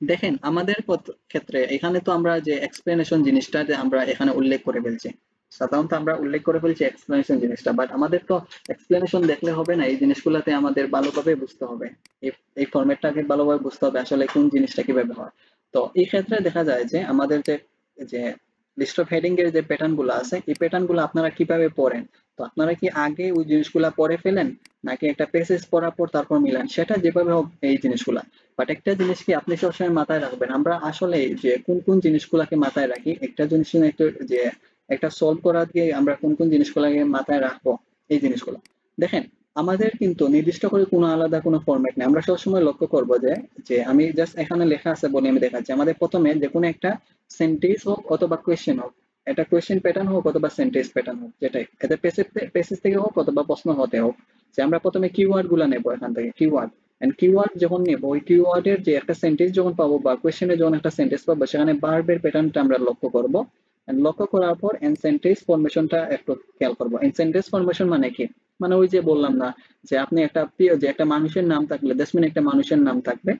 দেখেন আমাদের ক্ষেত্রে এখানে তো আমরা যে এক্সপ্লেনেশন জিনিসটা যে আমরা এখানে উল্লেখ করে ফেলছি, সাধারণত আমরা উল্লেখ করে ফেলছি এক্সপ্লেনেশন জিনিসটা, বাট আমাদের তো এক্সপ্লেনেশন দেখলে হবে না, এই জিনিসগুলোতে আমাদের ভালোভাবে বুঝতে হবে, এই এই ফরম্যাটটাকে ভালোভাবে বুঝতে হবে আসলে কোন জিনিসটা কিভাবে হয়। তো এই ক্ষেত্রে দেখা যায় যে আমাদের যে যে লিস্ট অফ হেডিং এর যে প্যাটার্ন গুলো আছে, এই প্যাটার্ন গুলো আপনারা কিভাবে পড়েন? তো আপনারা কি আগে ওই জিনিসগুলা পড়ে ফেলেন, নাকি একটা প্যাসেজ পড়ার পর তারপর মিলান? সেটা যেভাবে হোক এই জিনিসগুলা, বাট একটা জিনিস কি আপনি সবসময় মাথায় রাখবেন, আমরা আসলে যে কোন কোন জিনিসগুলাকে মাথায় রাখি, একটা জিনিস একটু যে একটা সলভ করার গিয়ে আমরা কোন কোন জিনিসগুলাকে মাথায় রাখবো, এই জিনিসগুলো দেখেন। আমাদের কিন্তু নির্দিষ্ট করে কোনো আলাদা কোনো ফরম্যাট নেই, আমরা সবসময় লক্ষ্য করবো যে যে আমি জাস্ট এখানে লেখা আছে বলে আমি দেখাচ্ছি, আমাদের প্রথমে যে কোনো একটা সেন্টেন্স হোক অথবা কোয়েশ্চেন হোক, এটা কোয়েশ্চেন প্যাটার্ন হোক অথবা সেন্টেন্স প্যাটার্ন হোক, যেটাই এটা পেসেজ থেকে হোক অথবা প্রশ্ন হতে হোক, যে আমরা প্রথমে কিওয়ার্ড গুলা নেবো এখান থেকে, কিওয়ার্ড এন্ড কিওয়ার্ড যখন নেব, ওই কিওয়ার্ডের যে একটা সেন্টেন্স যখন পাবো বা কোয়েশ্চেনে যখন একটা সেন্টেন্স পাবো, সেখানে ভার্বের প্যাটার্নটা আমরা লক্ষ্য করব। লক্ষ্য করার পর এন্ড সেন্টেন্স ফরমেশনটা একটু খেয়াল করবো। এন্ড সেন্টেন্স ফরমেশন মানে কি? মানে ওই যে বললাম না, যে আপনি একটা প্রিয় যে একটা মানুষের নাম থাকলে দ্যাটস মিন একটা মানুষের নাম থাকবে,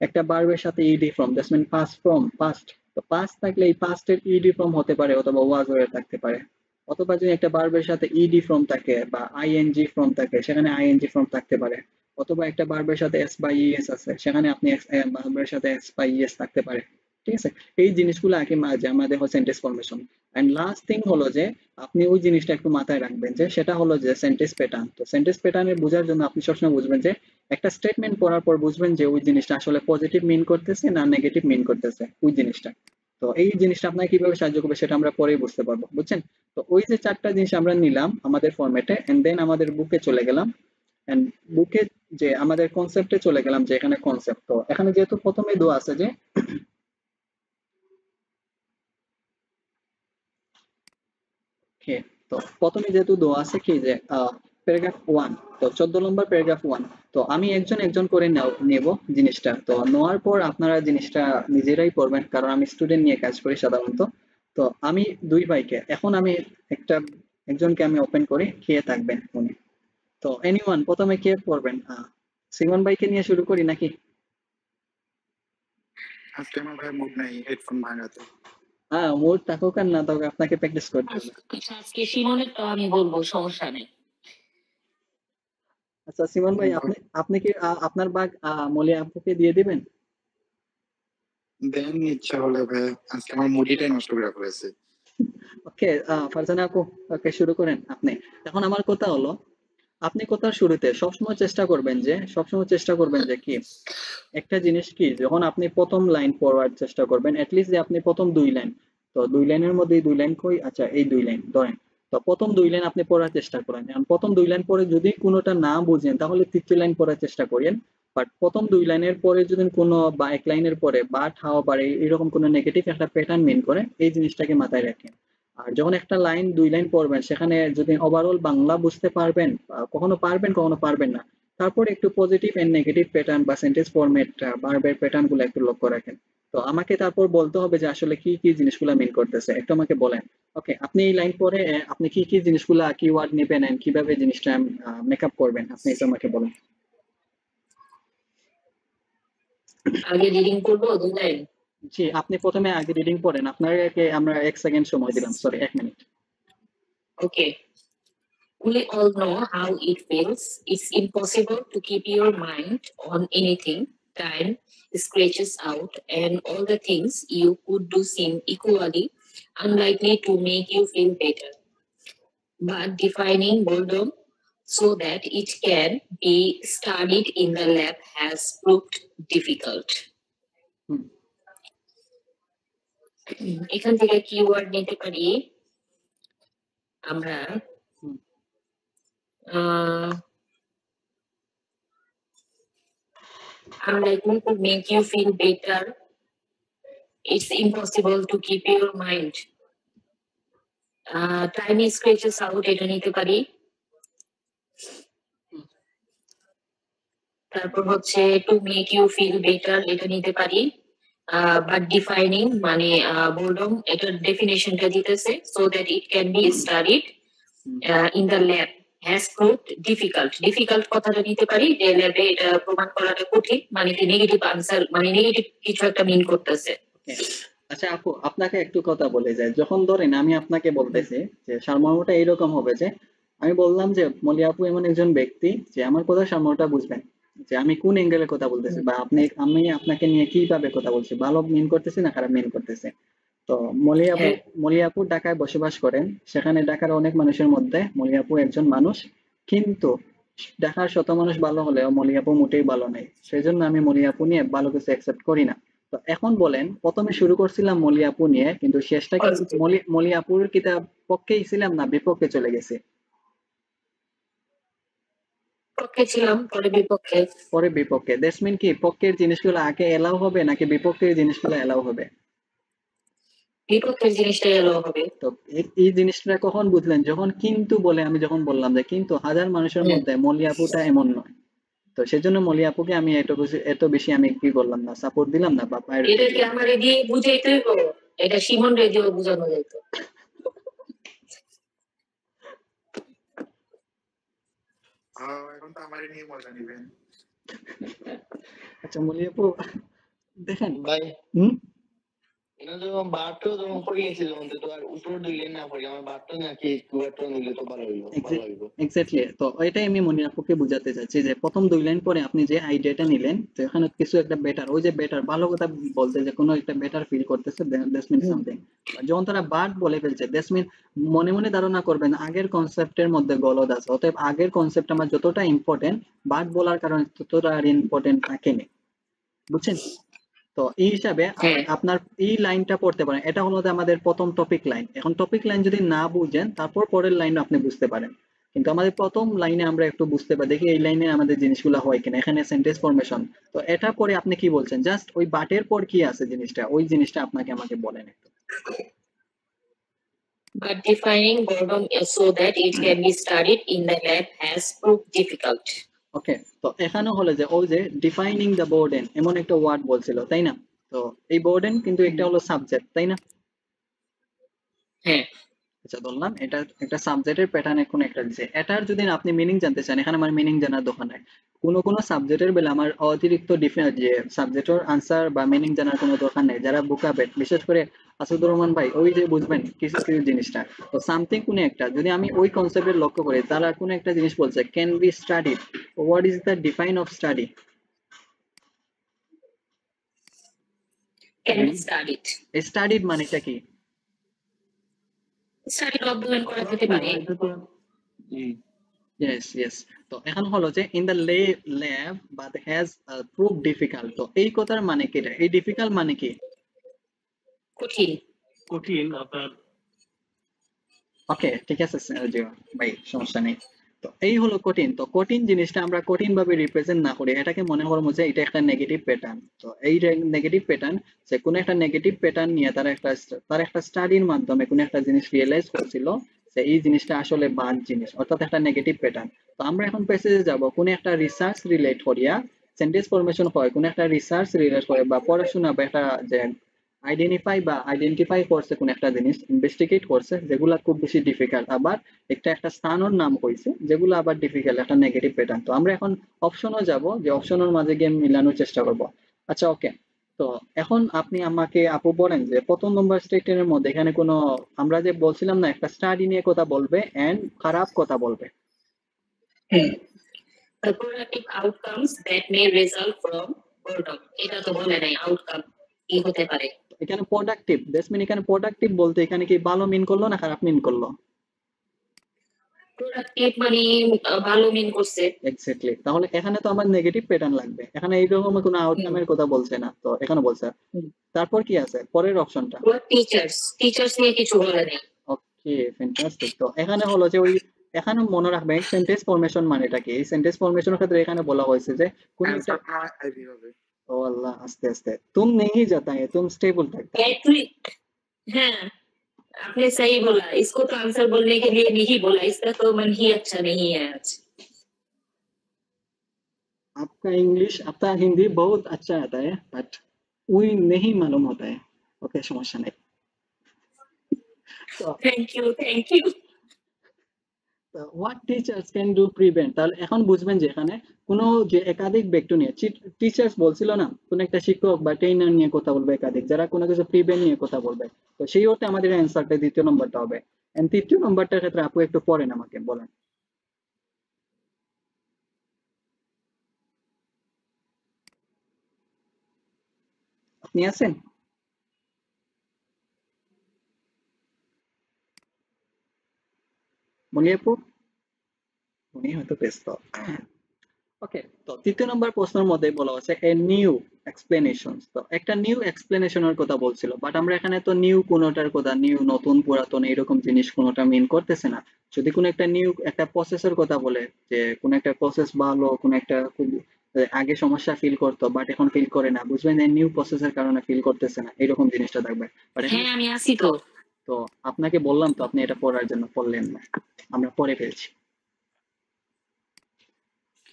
একটা ভার্বের সাথে ed form, that's mean past form, past. তো পাস্ট থাকলে এই পাস্টের ইডি ফর্ম হতে পারে অথবা ওয়াজ হয়ে থাকতে পারে, অথবা যদি একটা ভার্বের সাথে ইডি ফর্ম থাকে বা আইএনজি ফর্ম থাকে, সেখানে আইএনজি ফর্ম থাকতে পারে, অথবা একটা ভার্বের সাথে এস বা ইএস আছে, সেখানে আপনি ভার্বের সাথে এস বা ইএস থাকতে পারে। ঠিক আছে, এই জিনিসগুলো আগে যে আমাদের হচ্ছে sentence formation. And last thing হলো যে আপনি ওই জিনিসটা একটু মাথায় রাখবেন, যে সেটা হলো যে সেন্টেন্স প্যাটার্ন। তো সেন্টেন্স প্যাটার্নের বোঝার জন্য আপনি সবসময় বুঝবেন যে একটা স্টেটমেন্ট পড়ার পর বুঝবেন যে ওই জিনিসটা আসলে পজিটিভ মিন করতেছে না নেগেটিভ মিন করতেছে ওই জিনিসটা। তো এই জিনিসটা আপনাকে কিভাবে সাহায্য করবে সেটা আমরা পরেই বুঝতে পারবো, বুঝছেন? তো ওই যে চারটা জিনিস আমরা নিলাম আমাদের ফরম্যাটে, এন্ড দেন আমাদের বুকে চলে গেলাম। এন্ড বুকে যে আমাদের কনসেপ্টে চলে গেলাম, যে এখানে কনসেপ্ট, তো এখানে যেহেতু প্রথমে দেওয়া আছে যে ওকে, তো প্রথমে যেহেতু দেওয়া আছে কি যে প্যারাগ্রাফ 1, তো 14 নম্বর প্যারাগ্রাফ 1, তো আমি একজন একজন করে নেব জিনিসটা, তো নেওয়ার পর আপনারা জিনিসটা নিজেরাই পড়বেন, কারণ আমি স্টুডেন্ট নিয়ে কাজ করি সাধারণত। তো আমি দুই ভাইকে এখন আমি একটা একজনকে আমি ওপেন করি, খেয়ে থাকবেন উনি। তো এনিওয়ান প্রথমে কে পড়বেন? সিমন ভাইকে নিয়ে শুরু করি নাকি? আজকে আমার ভাই মুড নাই হেডফোন ভাঙাতে। হ্যাঁ, মুড থাকুক আর না থাকুক আপনাকে প্র্যাকটিস করতে হবে। আজকে সিমনের তো আমি বলবো, সমস্যা নেই। আচ্ছা সিমন ভাই, আপনি আপনি কি আপনার বাগ মলি আপুকে দিয়ে দিবেন? দেন ইচ্ছা হলে ভাই, আজকে আমার মুডিটাই নষ্ট করে ফেলেছে। ওকে, ফারজানা আপু, ওকে শুরু করেন আপনি। এখন আমার কথা হলো, আপনি কথার শুরুতে সবসময় চেষ্টা করবেন যে কি একটা জিনিস কি, যখন আপনি প্রথম লাইন পড়ার চেষ্টা করবেন, এটলিস্ট যে আপনি প্রথম দুই লাইন, তো দুই লাইনের মধ্যে দুই লাইন কই, আচ্ছা এই দুই লাইন ধরেন, তো প্রথম দুই লাইন আপনি পড়ার চেষ্টা করেন। এখন প্রথম দুই লাইন পরে যদি কোনোটা না বুঝেন তাহলে তৃতীয় লাইন পড়ার চেষ্টা করেন। বাট প্রথম দুই লাইনের পরে যদি কোনো বা এক লাইনের পরে বাট হাওয়া বাড়ে এরকম কোনো নেগেটিভ একটা প্যাটার্ন মেন করে, এই জিনিসটাকে মাথায় রাখেন। আর যখন একটা লাইন দুই লাইন পড়বেন, সেখানে যদি ওভারঅল বাংলা বুঝতে পারবেন, কখনো পারবেন কখনো পারবেন না, তারপর একটু পজিটিভ এন্ড নেগেটিভ প্যাটার্ন বা সেন্টেন্স ফরম্যাট ভার্বের প্যাটার্ন গুলো একটু লক্ষ্য রাখেন। তো আমাকে তারপর বলতে হবে যে আসলে কি কি জিনিসগুলো মিন করতেছে, একটু আমাকে বলেন। ওকে, আপনি এই লাইন পরে আপনি কি কি জিনিসগুলা কিওয়ার্ড নেবেন এন্ড কিভাবে জিনিসটা মেকআপ করবেন, আপনি এটা আমাকে বলেন। আগে রিডিং করবো দুই লাইন? জি, আপনি প্রথমে আগে রিডিং পড়েন, আপনাকে আমরা 1 সেকেন্ড সময় দিলাম, sorry 1 minute. Okay. We all know how it feels. It's impossible to keep your mind on anything. Time scratches out, and all the things you could do seem equally unlikely to make you feel better. But defining boredom so that it can be studied in the lab has proved difficult. এখান থেকে keyword নিতে পারি আমরা unlikely to make you feel better. It's impossible to keep your mind. Time scratches out, এটা নিতে পারি। তারপর হচ্ছে to make you feel better, এটা নিতে পারি। But defining মানে boredom, এটার ডেফিনেশনটা দিতেছে so that it can be studied in the lab, has proved difficult. Difficult কথাটা নিতে পারি যে ল্যাবে এটা প্রমাণ করাটা কঠিন, মানে কি নেগেটিভ আনসার, মানে নেগেটিভ কিছু একটা মিন করতেছে। Okay. আচ্ছা আপু, আপনাকে একটু কথা বলে যায়, যখন ধরেন আমি আপনাকে বলতেছি যে সারমর্মটা এইরকম হবে যে আমি বললাম যে মলি আপু এমন একজন ব্যক্তি যে আমার কথা সারমর্মটা বুঝবেন, যে আমি কোন অ্যাঙ্গেলে কথা বলতেছি বা আমি আপনাকে নিয়ে কিভাবে কথা বলছি, ভালো মিন করতেছি না খারাপ মিন করতেছি। তো হ্যাঁ, মলি আপু ঢাকায় বসবাস করেন, সেখানে ঢাকার অনেক মানুষের মধ্যে মলি আপু একজন মানুষ, কিন্তু ঢাকার শত মানুষ ভালো হলেও মলি আপু মোটেই ভালো নেই, সেই জন্য আমি মলি আপু নিয়ে ভালো কিছু অ্যাকসেপ্ট করি না। তো এখন বলেন, প্রথমে শুরু করছিলাম মলি আপু নিয়ে, কিন্তু শেষটা কি positive. মলি আপুর কিতা পক্ষেই ছিলাম না বিপক্ষে চলে গেছে? পক্ষে ছিলাম, পরে বিপক্ষে। পরে বিপক্ষে, দ্যাটস মিন কি পক্ষের জিনিসগুলো আগে এলাও হবে নাকি বিপক্ষের জিনিসগুলো এলাও হবে? বিপক্ষের জিনিসটা এলো হবে। তো এই জিনিসটা কখন বুঝলেন? যখন কিন্তু বলে আমি যখন বললাম যে কিন্তু হাজার মানুষের হুম। মধ্যে মলি আপুটা এমন নয়। তো সেজন্য মলি আপুকে আমি এত বেশি আমি কি করলাম না, সাপোর্ট দিলাম না বা এটা প্রায়োরিটি কি দিলাম না। আমার দিয়ে বুঝাইতে হইব? এটা সিমন রেডিও বুঝানো যাইতো। এখন তো আমারই নিয়ে মজা নিবেন। আচ্ছা মলি আপু, দেখেন ভাই হুম এটা যখন বারটাও যখন পড়িয়েছি যখন তো আর উপর দিলে না পড়ি আমার বারটা নাকি কুয়ারটা নিলে তো ভালো হইলো ভালো হইব। এক্স্যাক্টলি, তো এটাই আমি মনি আপুকে বোঝাতে চাচ্ছি যে প্রথম 2 লাইন পরে আপনি যে আইডিয়াটা নিলেন, তো এখানে কিছু একটা বেটার, ওই যে বেটার ভালো কথা বলতে যে কোনো একটা বেটার ফিল করতেছে, দ্যাটস মিন সামথিং। যখন তারা বাট বলে ফেলছে দ্যাটস মিন মনে মনে ধারণা করবেন আগের কনসেপ্টের মধ্যে গলদ আছে, অতএব আগের কনসেপ্ট আমার যতটা ইম্পর্টেন্ট বাট বলার কারণে ততটা আর ইম্পর্টেন্ট থাকেনি, বুঝছেন? তো এই হিসাবে হ্যাঁ, আপনার এই লাইনটা পড়তে পারেন, এটা হলো যে আমাদের প্রথম টপিক লাইন। এখন টপিক লাইন যদি না বুঝেন তারপর পরের লাইন আপনি বুঝতে পারেন, কিন্তু আমাদের প্রথম লাইনে আমরা একটু বুঝতে পারি দেখি এই লাইনে আমাদের জিনিসগুলো হয় কিনা, এখানে সেন্টেন্স ফরমেশন। তো এটা পরে আপনি কি বলছেন, জাস্ট ওই বাটের পর কি আছে জিনিসটা, ওই জিনিসটা আপনাকে আমাকে বলেন একটু। but defining boredom so that it can be studied in the lab has proved difficult. ওকে, তো এখানে হলো যে ওই যে ডিফাইনিং দ্য বোর্ডেন এমন একটা ওয়ার্ড বলছিল, তাই না? তো এই বোর্ডেন কিন্তু একটা হলো সাবজেক্ট, তাই না? হ্যাঁ, আচ্ছা ধরলাম এটা একটা সাবজেক্টের প্যাটার্নের কোন একটা দিছে, এটার যদি আপনি মিনিং জানতে চান, এখানে আমার মিনিং জানার দরকার নাই। কোন সাবজেক্টের বেলা আমার অতিরিক্ত ডিফারেন্ট যে সাবজেক্টের আনসার বা মিনিং জানার কোনো দরকার নেই, যারা বুকাবেট বিশেষ করে আসাদুর রহমান ভাই ওই যে বুঝবেন কিছু কিছু জিনিসটা। তো সামথিং কোন একটা যদি আমি ওই কনসেপ্টের লক্ষ্য করি, তারা কোন একটা জিনিস বলছে can be studied, what is the define of study? can be studied. Studied মানেটা কি? Studied অধ্যয়ন করা যেতে পারে। এটা তো ইয়েস ইয়েস। তো এখন হলো যে in the lab but has prove difficult, তো এই কথার মানে কি, এই ডিফিকাল্ট মানে কি? কঠিন। কঠিন আপনার ওকে ঠিক আছে জিও ভাই, সমস্যা নেই। তো এই হলো কঠিন, তো কঠিন জিনিসটা আমরা কঠিন ভাবে রিপ্রেজেন্ট না করি, এটাকে মনে করবো যে এটা একটা নেগেটিভ প্যাটার্ন। তো এই নেগেটিভ প্যাটার্ন, যে কোনো একটা নেগেটিভ প্যাটার্ন নিয়ে তার একটা স্টাডির মাধ্যমে কোনো একটা জিনিস রিয়েলাইজ করছিল যে এই জিনিসটা আসলে বাদ জিনিস, অর্থাৎ একটা নেগেটিভ প্যাটার্ন। তো আমরা এখন প্যাসেজে যাব, কোনো একটা রিসার্চ রিলেট করিয়া সেন্টেন্স ফরমেশন হয়, কোনো একটা রিসার্চ রিলেট করে বা পড়াশোনা বা একটা যে আইডেন্টিফাই করছে কোন একটা জিনিস, ইনভেস্টিগেট করছে, যেগুলা খুব বেশি ডিফিকাল্ট, আবার একটা স্থানের নাম কইছে যেগুলো আবার ডিফিকাল্ট, একটা নেগেটিভ প্যাটার্ন। তো আমরা এখন অপশনও যাব, যে অপশনের মাঝে গিয়ে মিলানোর চেষ্টা করব। আচ্ছা ওকে, তো এখন আপনি আমাকে আপু বলেন যে প্রথম নম্বর স্টেটমেন্টের মধ্যে এখানে কোনো, আমরা যে বলছিলাম না একটা স্টাডি নিয়ে কথা বলবে এন্ড খারাপ কথা বলবে, The productive outcomes that may result from boredom. এটা তো বলে নাই আউটকাম কি হতে পারে। এখানে প্রোডাক্টিভ, দ্যাটস মিন এখানে প্রোডাক্টিভ বলতে এখানে কি ভালো মিন করলো না খারাপ মিন করলো? প্রোডাক্টিভ মানে ভালো মিন করছে। এক্স্যাক্টলি, তাহলে এখানে তো আমার নেগেটিভ প্যাটার্ন লাগবে, এখানে এইরকম কোনো আউটকামের কথা বলছে না, তো এখানে বলছে। তারপর কি আছে পরের অপশনটা? টিচার্স নিয়ে কিছু বলে নাই। ওকে ফ্যান্টাস্টিক। তো এখানে হলো যে ওই, এখানে মনে রাখবেন সেন্টেন্স ফরমেশন মানেটা কি। এই সেন্টেন্স ফরমেশনের ক্ষেত্রে এখানে বলা হয়েছে যে কোন একটা, आंसर ना आईवी হবে। ও আল্লাহ আস্তে আস্তে, तुम नहीं जाता है तुम स्टेबल থাকता है। हाँ, आपने सही बोला। इसको तो आंसर बोलने के लिए नहीं बोला, इसका तो मन ही अच्छा नहीं है आज। आपका इंग्लिश आपका हिंदी बहुत अच्छा आता है बट वही नहीं मालूम होता है। ओके সমস্যা নেই। তো thank you. What teachers can do prevent, তাহলে এখন বুঝবেন যে এখানে কোনো যে একাধিক ব্যক্তি নিয়ে টিচার্স বলছিল না, কোন একটা শিক্ষক বা ট্রেনার নিয়ে কথা বলবে একাধিক, যারা কোনো কিছু প্রিভেন্ট নিয়ে কথা বলবে। তো সেই অর্থে আমাদের অ্যান্সারটা দ্বিতীয় নম্বরটা হবে। এন্ড তৃতীয় নম্বরটার ক্ষেত্রে আপু একটু পড়েন, আমাকে বলেন। আপনি আছেন? মনি আপু? উনি হয়তো ব্যস্ত। ওকে, তো তৃতীয় নম্বর প্রশ্নের মধ্যে বলা আছে এ নিউ এক্সপ্লেনেশন। তো একটা নিউ এক্সপ্লেনেশনের কথা বলছিল, বাট আমরা এখানে তো নিউ কোনোটার কথা, নিউ নতুন পুরাতন এরকম জিনিস কোনোটা মিন করতেছে না। যদি কোনো একটা নিউ একটা প্রসেসের কথা বলে, যে কোনো একটা প্রসেস ভালো, কোনো একটা খুব আগে সমস্যা ফিল করতো বাট এখন ফিল করে না, বুঝবেন যে নিউ প্রসেসের কারণে ফিল করতেছে না, এরকম জিনিসটা থাকবে। বাট এখানে হ্যাঁ আমি আছি তো। তো আপনাকে বললাম তো, আপনি এটা পড়ার জন্য পড়লেন না, আমরা পড়ে ফেলছি,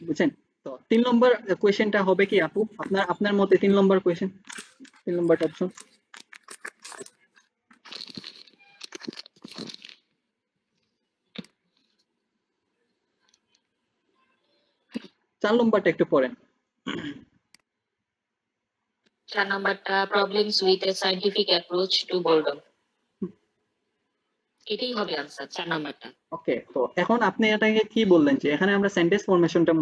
বুঝছেন? তো 3 নম্বর কোয়েশ্চেনটা হবে কি আপু, আপনার আপনার মতে 3 নম্বর কোয়েশ্চেন, 3 নম্বর অপশন? 4 নম্বরটা একটু পড়েন। 4 নাম্বারটা problems with a scientific approach to boredom. এটাই হবে আনসার 4 নাম্বারটা। ওকে, তো এখন আপনি এটাকে কি বললেন যে এখানে আমরা সেন্টেন্স ফরমেশনটা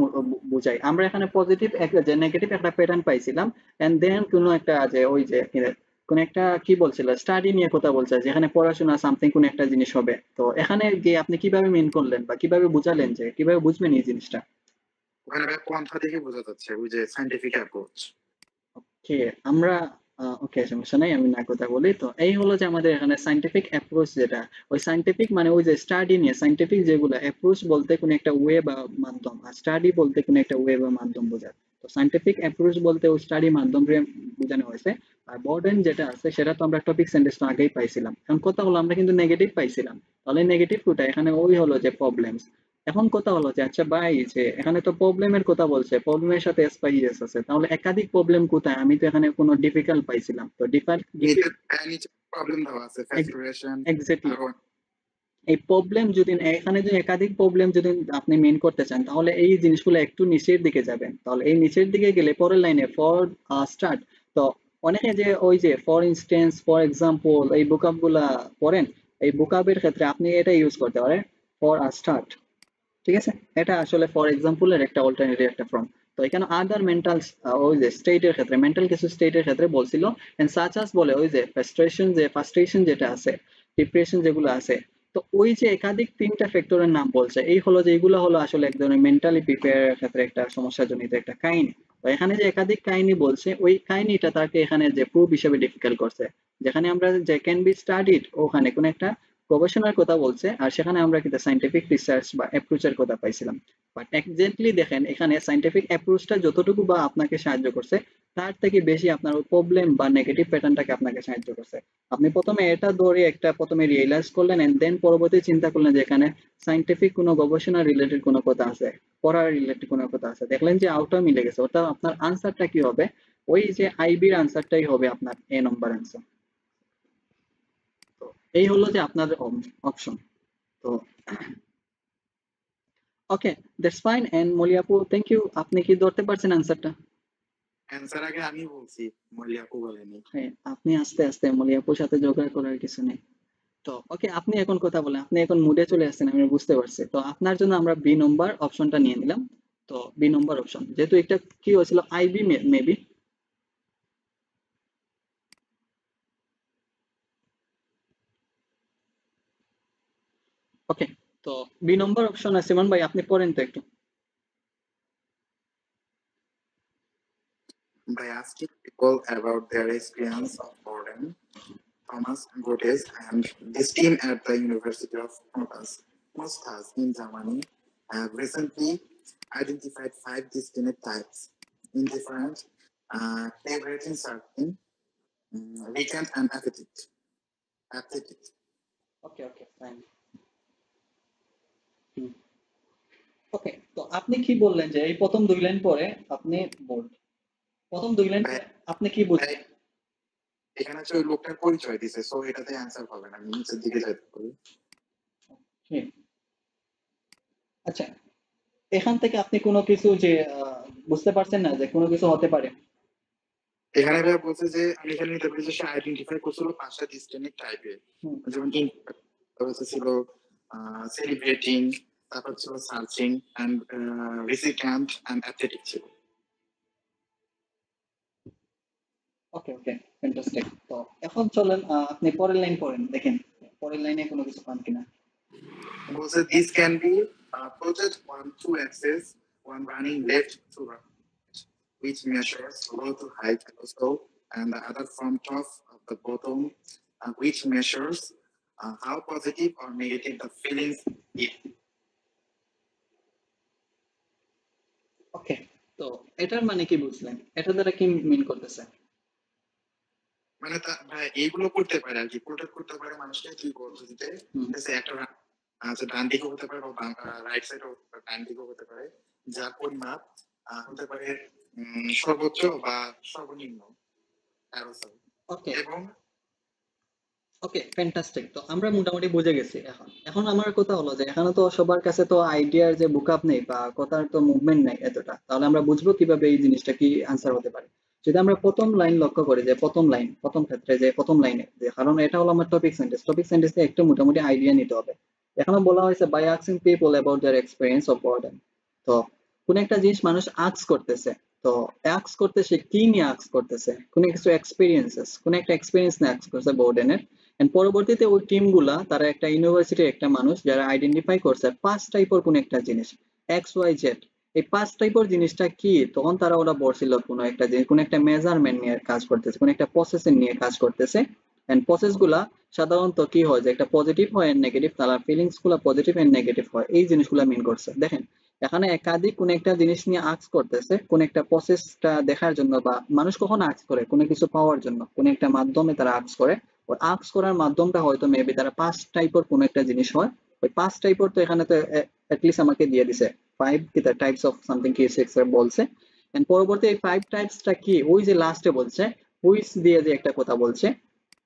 বুঝাই, আমরা এখানে পজিটিভ একটা যে নেগেটিভ একটা প্যাটার্ন পাইছিলাম, এন্ড দেন কোনো একটা যে ওই যে কোন একটা কি বলছিল স্টাডি নিয়ে কথা বলছে, যেখানে পড়াশোনা সামথিং কোন একটা জিনিস হবে। তো এখানে গিয়ে আপনি কিভাবে মিন করলেন বা কিভাবে বুঝালেন, যে কিভাবে বুঝবেন এই জিনিসটা? ওখানে ভাই পন্থা দেখে বোঝা যাচ্ছে, ওই যে সাইন্টিফিক অ্যাপ্রোচ। ওকে, আমরা ওকে, সমস্যা নাই, আমি না কথা বলি। তো এই হলো যে আমাদের এখানে সাইন্টিফিক অ্যাপ্রোচ যেটা, ওই সাইন্টিফিক মানে ওই যে স্টাডি নিয়ে সাইন্টিফিক যেগুলো, অ্যাপ্রোচ বলতে কোনো একটা ওয়ে বা মাধ্যম, আর স্টাডি বলতে কোনো একটা ওয়ে বা মাধ্যম বোঝায়। তো সাইন্টিফিক অ্যাপ্রোচ বলতে ওই স্টাডি মাধ্যম বোঝানো হয়েছে। আর বর্ডেন যেটা আছে সেটা তো আমরা টপিক সেন্টেন্স তো আগেই পাইছিলাম, এখন কথা হলো আমরা কিন্তু নেগেটিভ পাইছিলাম, তাহলে নেগেটিভ কোটা এখানে ওই হলো যে প্রবলেমস। এখন কথা হলো যে আচ্ছা ভাই, যে এখানে তো প্রবলেমের কথা বলছে, প্রবলেমের সাথে এস পাই এস আছে, তাহলে একাধিক প্রবলেম কোথায়? আমি তো এখানে কোনো ডিফিকাল্ট পাইছিলাম, তো নিচে প্রবলেম দেওয়া আছে, ফ্যাক্টরেশন এক্স্যাক্টলি। আর এই প্রবলেম যদি এখানে যদি একাধিক প্রবলেম যদি আপনি মেন করতে চান, তাহলে এই জিনিসগুলো একটু নিচের দিকে যাবেন, তাহলে এই নিচের দিকে গেলে পরের লাইনে ফর স্টার্ট। তো অনেকে যে ওই যে ফর ইনস্টেন্স, ফর এক্সাম্পল এই বুকআপ গুলা পড়েন, এই বুকআপের ক্ষেত্রে আপনি এটা ইউজ করতে পারেন, ফর স্টার্ট। ঠিক আছে, এটা আসলে ফর এক্সাম্পল এর একটা অল্টারনেটিভ একটা ফর্ম। তো এখানে আদার মেন্টাল ওই যে স্টেটের ক্ষেত্রে, মেন্টাল কিছু স্টেটের ক্ষেত্রে বলছিল, এন্ড সাচ আস বলে ওই যে ফ্রাস্ট্রেশন যেটা আছে, ডিপ্রেশন যেগুলো আছে। তো ওই যে একাধিক 3টা ফ্যাক্টরের নাম বলছে, এই হলো যে এইগুলো হলো আসলে এক ধরনের মেন্টালি প্রিপেয়ার ক্ষেত্রে একটা সমস্যাজনিত একটা কাহিনী। তো এখানে যে একাধিক কাহিনী বলছে, ওই কাহিনীটা তাকে এখানে যে প্রুফ হিসেবে ডিফিকাল্ট করছে। যেখানে আমরা যে ক্যান বি স্টাডিড, ওখানে কোন একটা গবেষণার কথা বলছে, আর সেখানে আমরা কিন্তু সাইন্টিফিক রিসার্চ বা অ্যাপ্রোচের কথা পাইছিলাম। বাট এক্স্যাক্টলি দেখেন এখানে সাইন্টিফিক অ্যাপ্রোচটা যতটুকু বা আপনাকে সাহায্য করছে, তার থেকে বেশি আপনার প্রবলেম বা নেগেটিভ প্যাটার্নটাকে আপনাকে সাহায্য করছে। আপনি প্রথমে এটা ধরে একটা প্রথমে রিয়েলাইজ করলেন, এন্ড দেন পরবর্তী চিন্তা করলেন যে এখানে সাইন্টিফিক কোনো গবেষণা রিলেটেড কোনো কথা আছে, পড়ার রিলেটেড কোনো কথা আছে, দেখলেন যে আউটটা মিলে গেছে, অর্থাৎ আপনার আনসারটা কি হবে, ওই যে আইবির আনসারটাই হবে আপনার এ নম্বর আনসার। তো এই হলো যে আপনার অপশন। তো ওকে, দ্যাটস ফাইন। এন্ড মলি আপু, থ্যাংক ইউ, আপনি কি ধরতে পারছেন আনসারটা? অ্যান্সার আগে আমি বলছি, মল্লিয়াকু বলেনি। হ্যাঁ, আপনি আস্তে আস্তে, মলি আপুর সাথে ঝগড়া করার কিছু নেই। তো ওকে, আপনি এখন কথা বলেন, আপনি এখন মুডে চলে আসছেন, আমি বুঝতে পারছি। তো আপনার জন্য আমরা বি নম্বর অপশনটা নিয়ে নিলাম। তো বি নম্বর অপশন, যেহেতু এটা কি হয়েছিল আইবি মেবি। ওকে, তো বি নম্বর অপশন আছে, সিমন ভাই আপনি পড়েন তো একটু। By asking people about their experience of boredom, Thomas Goethe and his team at the University of Mostas in Germany have recently identified 5 distinct types in different rating certain weekend and apathetic. Okay okay fine. Okay, তো আপনি কি বললেন যে এই প্রথম 2 line পরে আপনি bold, প্রথম 2 লাইন পরে আপনি কি বুঝলেন? এখানে হচ্ছে ওই লোকটার পরিচয় দিছে, সো এটাতে অ্যান্সার পাবেন, আমি নিচের দিকে যাইতে পারি। হ্যাঁ, আচ্ছা, এখান থেকে আপনি কোনো কিছু যে বুঝতে পারছেন না যে কোনো কিছু হতে পারে? এখানে ভাই বলছে যে আমি এখানে নিতে পারি যে সে আইডেন্টিফাই করছিল 5টা ডিস্টিংক্ট টাইপের, হুম, যেমন ছিল সেলিব্রেটিং, তারপর ছিল সার্চিং এন্ড রিসিক্যান্ট এন্ড অ্যাথলেটিক ছিল। ওকে ওকে, ফ্যান্টাস্টিক। তো এখন চলেন আপনি পরের লাইন পড়েন, দেখেন পরের লাইনে কোনো কিছু পান কিনা। বলছে this can be project on two axes, one running left to right, which measures low to height also, and the other from top of the bottom, which measures how positive or negative the feelings is. ওকে, তো এটার মানে কি বুঝলেন? এটা দ্বারা কি মিন করতেছে? মানে ভাই এইগুলো করতে পারে আর কি, প্রোটেক্ট করতে পারে মানুষকে দুই পদ্ধতিতে। হুম, একটা ডান দিকেও হতে পারে বা রাইট সাইডও ডান দিকেও হতে পারে, যার পরিমাপ হতে পারে সর্বোচ্চ বা সর্বনিম্ন aerosol। ওকে এবং ওকে, ফ্যান্টাস্টিক। তো আমরা মোটামুটি বুঝে গেছি। এখন এখন আমার কথা হলো যে এখানে তো সবার কাছে তো আইডিয়ার যে বুকআপ নেই বা কথার তো মুভমেন্ট নাই এতটা, তাহলে আমরা বুঝবো কিভাবে এই জিনিসটা কি আনসার হতে পারে। যদি আমরা প্রথম লাইন লক্ষ্য করি, যে প্রথম লাইন, প্রথম ক্ষেত্রে যে প্রথম লাইনে, যে কারণ এটা হলো আমার টপিক সেন্টেন্সে একটু মোটামুটি আইডিয়া নিতে হবে। এখানে বলা হয়েছে by asking people about their experience of boredom। তো কোন একটা জিনিস মানুষ আস্ক করতেছে, তো আস্ক করতে সে কি নিয়ে আস্ক করতেছে, কোন কিছু এক্সপেরিয়েন্সেস, কোন একটা এক্সপেরিয়েন্স নিয়ে আস্ক করছে বোর্ডেনের। এন্ড পরবর্তীতে ওই টিমগুলা তারা একটা ইউনিভার্সিটির একটা মানুষ যারা আইডেন্টিফাই করছে 5 টাইপের কোন একটা জিনিস, এক্স ওয়াই জেড। এই 5 টাইপের জিনিসটা কি, তখন তারা ওরা বলছিল কোন একটা জিনিস, কোন একটা মেজারমেন্ট নিয়ে কাজ করতেছে, কোন একটা প্রসেস নিয়ে কাজ করতেছে। এন্ড প্রসেস গুলা সাধারণত কি হয়, যে একটা পজিটিভ হয় এন্ড নেগেটিভ, তারা ফিলিংস গুলা পজিটিভ এন্ড নেগেটিভ হয়, এই জিনিসগুলা মিন করছে। দেখেন এখানে একাধিক কোন একটা জিনিস নিয়ে আস্ক করতেছে, কোন একটা প্রসেসটা দেখার জন্য, বা মানুষ কখন আস্ক করে কোন কিছু পাওয়ার জন্য, কোন একটা মাধ্যমে তারা আস্ক করে। ওই আস্ক করার মাধ্যমটা হয়তো মেবি তারা 5 টাইপের কোন একটা জিনিস হয়। ওই 5 টাইপের তো এখানে তো লিস্ট আমাকে দিয়ে দিছে, 5 কি টাইপস অফ সামথিং কি 6 এর বলছে। এন্ড পরবর্তী এই 5 টাইপসটা কি, ওই যে লাস্টে বলছে হুইচ দিয়ে যে একটা কথা বলছে,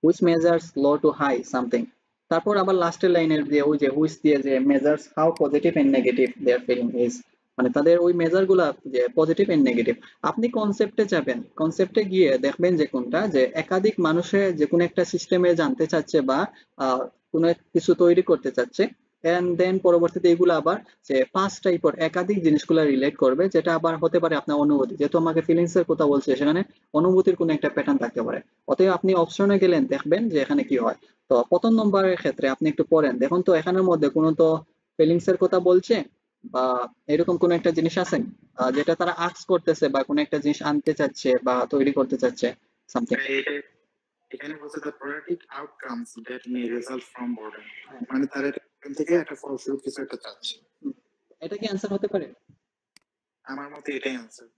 which measures low to high something. তারপর আবার লাস্টের লাইনের দিয়ে ওই যে হুইচ দিয়ে যে measures how positive and negative their feeling is, মানে তাদের ওই মেজার গুলা যে পজিটিভ এন্ড নেগেটিভ। আপনি কনসেপ্টে যাবেন, কনসেপ্টে গিয়ে দেখবেন যে কোনটা, যে একাধিক মানুষের যে কোনো একটা সিস্টেমে জানতে চাচ্ছে বা কোনো কিছু তৈরি করতে চাচ্ছে, এন্ড দেন পরবর্তীতে এগুলো আবার যে 5 টাইপের একাধিক জিনিসগুলো রিলেট করবে, যেটা আবার হতে পারে আপনার অনুভূতি, যেহেতু আমাকে ফিলিংস এর কথা বলছে সেখানে অনুভূতির কোনো একটা প্যাটার্ন থাকতে পারে। অতএব আপনি অপশনে গেলেন, দেখবেন যে এখানে কি হয়। তো প্রথম নম্বরের ক্ষেত্রে আপনি একটু পড়েন, দেখুন তো এখানের মধ্যে কোনো তো ফিলিংস এর কথা বলছে বা এরকম কোন একটা জিনিস আছে যেটা তারা আস্ক করতেছে বা কোন একটা জিনিস আনতে চাচ্ছে বা তৈরি করতে চাচ্ছে সামথিং। এখানে বলছে the productive outcomes that may result from boredom, মানে তারা এখান থেকে একটা ফলস্বরূপ কিছু একটা চাচ্ছে। এটা কি অ্যান্সার হতে পারে? আমার মতে এটাই আনসার।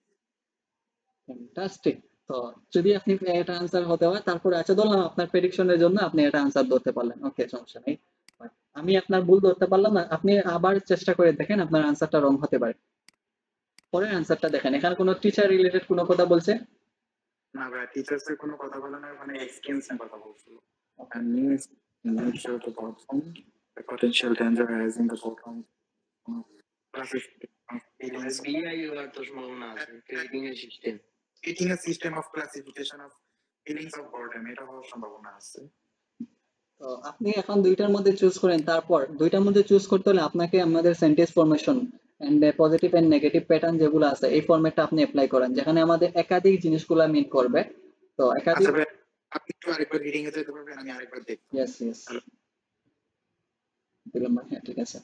ফ্যান্টাস্টিক। তো যদি আপনি এটা আনসার হতে হয়, তারপরে আচ্ছা ধরলাম আপনার প্রেডিকশনের জন্য আপনি এটা আনসার ধরতে পারলেন, ওকে সমস্যা নেই। But আমি আপনার ভুল ধরতে পারলাম না, আপনি আবার চেষ্টা করে দেখেন, আপনার আনসারটা রং হতে পারে। পরের আনসারটা দেখেন, এখানে কোনো টিচার রিলেটেড কোনো কথা বলছে? না ভাই, টিচার্স এর কোনো কথা বলে না, মানে এক্সপেরিয়েন্স এর কথা বলছিল। Okay. And news nature to bottom, the potential danger arising the bottom classification of feelings, বিআই হওয়ার তো সম্ভাবনা আছে, creating a system. creating a system of classification of feelings of boredom, এটা হওয়ার সম্ভাবনা আছে। তো আপনি এখন দুইটার মধ্যে চুজ করেন, তারপর দুইটার মধ্যে চুজ করতে হলে আপনাকে আমাদের sentence formation and positive and negative pattern যেগুলো আছে এই ফরম্যাটটা আপনি অ্যাপ্লাই করেন, যেখানে আমাদের একাধিক জিনিসগুলো মিন করবে। তো একাধিক, আচ্ছা ভাই, আপনি একটু আরেকবার রিডিং এ যেতে পারবেন, আমি আরেকবার দেখবো। ইয়েস ইয়েস, দিলাম, হ্যাঁ ঠিক আছে।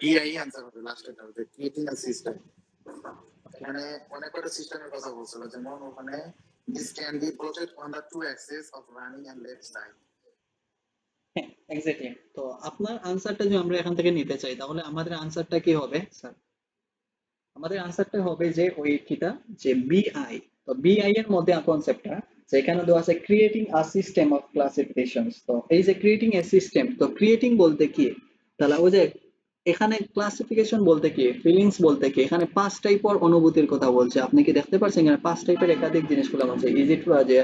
বিআই আনসার হবে লাস্টের টার্মে, ক্রিয়েটিং আ সিস্টেম। মানে অনেক কটা সিস্টেমের কথা বলছিল, যেমন ওখানে this can be plotted on the two axes of running and left side. হ্যাঁ এক্স্যাক্টলি। তো আপনার আনসারটা যদি আমরা এখান থেকে নিতে চাই, তাহলে আমাদের আনসারটা কি হবে স্যার? আমাদের আনসারটা হবে যে ওই কিটা, যে বিআই। তো বিআই এর মধ্যে কনসেপ্টটা যেখানে দেওয়া আছে creating a system of classifications. তো এই যে ক্রিয়েটিং এ সিস্টেম, তো ক্রিয়েটিং বলতে কি, তাহলে ওই যে এখানে ক্লাসিফিকেশন বলতে কি, ফিলিংস বলতে কি, এখানে 5 টাইপের অনুভূতির কথা বলছে। আপনি কি দেখতে পাচ্ছেন এখানে 5 টাইপের একাধিক জিনিসগুলো বলছে। ইজ ইট যে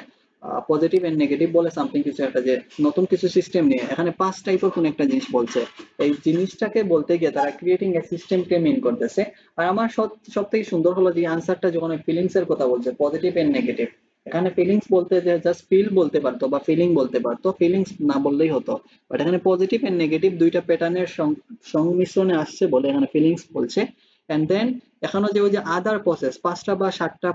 পজিটিভ এন্ড নেগেটিভ বলে সামথিং কিছু একটা, যে নতুন কিছু সিস্টেম নিয়ে এখানে 5 টাইপের কোন একটা জিনিস বলছে। এই জিনিসটাকে বলতে গিয়ে তারা ক্রিয়েটিং এ সিস্টেমকে মিন করতেছে। আর আমার সব থেকে সুন্দর হলো যে আনসারটা যখন ফিলিংস এর কথা বলছে, পজিটিভ এন্ড নেগেটিভ, এখানে ফিলিংস বলতে যে জাস্ট ফিল বলতে পারতো বা ফিলিং বলতে পারতো, ফিলিংস না বললেই হতো, বাট এখানে পজিটিভ এন্ড নেগেটিভ দুইটা প্যাটার্নের সংমিশ্রণে আসছে বলে এখানে ফিলিংস বলছে। এন্ড দেন এখানে যে ওই যে আদার প্রসেস 5টা বা 7টা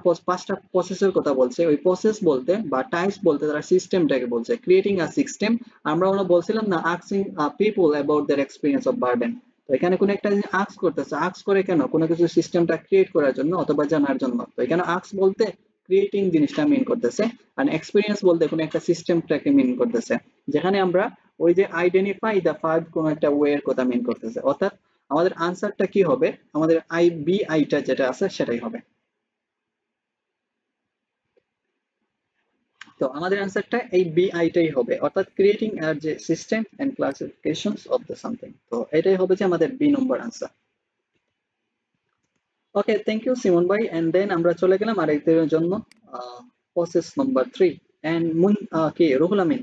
প্রসেসের কথা বলছে, ওই প্রসেস বলতে বা টাইপস বলতে তারা সিস্টেমটাকে বলছে, ক্রিয়েটিং আ সিস্টেম। আমরা বলছিলাম না asking people about their experience of burden. তো এখানে কোন একটা জিনিস আস্ক করতেছে, আস্ক করে কেন? কোনো কিছু সিস্টেমটা ক্রিয়েট করার জন্য অথবা জানার জন্য। তো এখানে আস্ক বলতে ক্রিয়েটিং জিনিসটা মিন করতেছে, আর এক্সপেরিয়েন্স বলতে কোনো একটা সিস্টেমটাকে মিন করতেছে, যেখানে আমরা ওই যে আইডেন্টিফাই দা ফাইভ কোন একটা ওয়ে এর কথা মিন করতেছে। অর্থাৎ আমাদের আনসারটা কি হবে? আমাদের আইটা যেটা আছে সেটাই হবে। তো আমাদের আনসারটা এই আইটাই হবে, অর্থাৎ ক্রিয়েটিং আর যে system and classifications of the something. তো এটাই হবে যে আমাদের B number answer. Okay, thank you Simon ভাই। এন্ড দেন আমরা চলে গেলাম আরেকদের জন্য প্রসেস নাম্বার 3। এন্ড কি রুহুল আমিন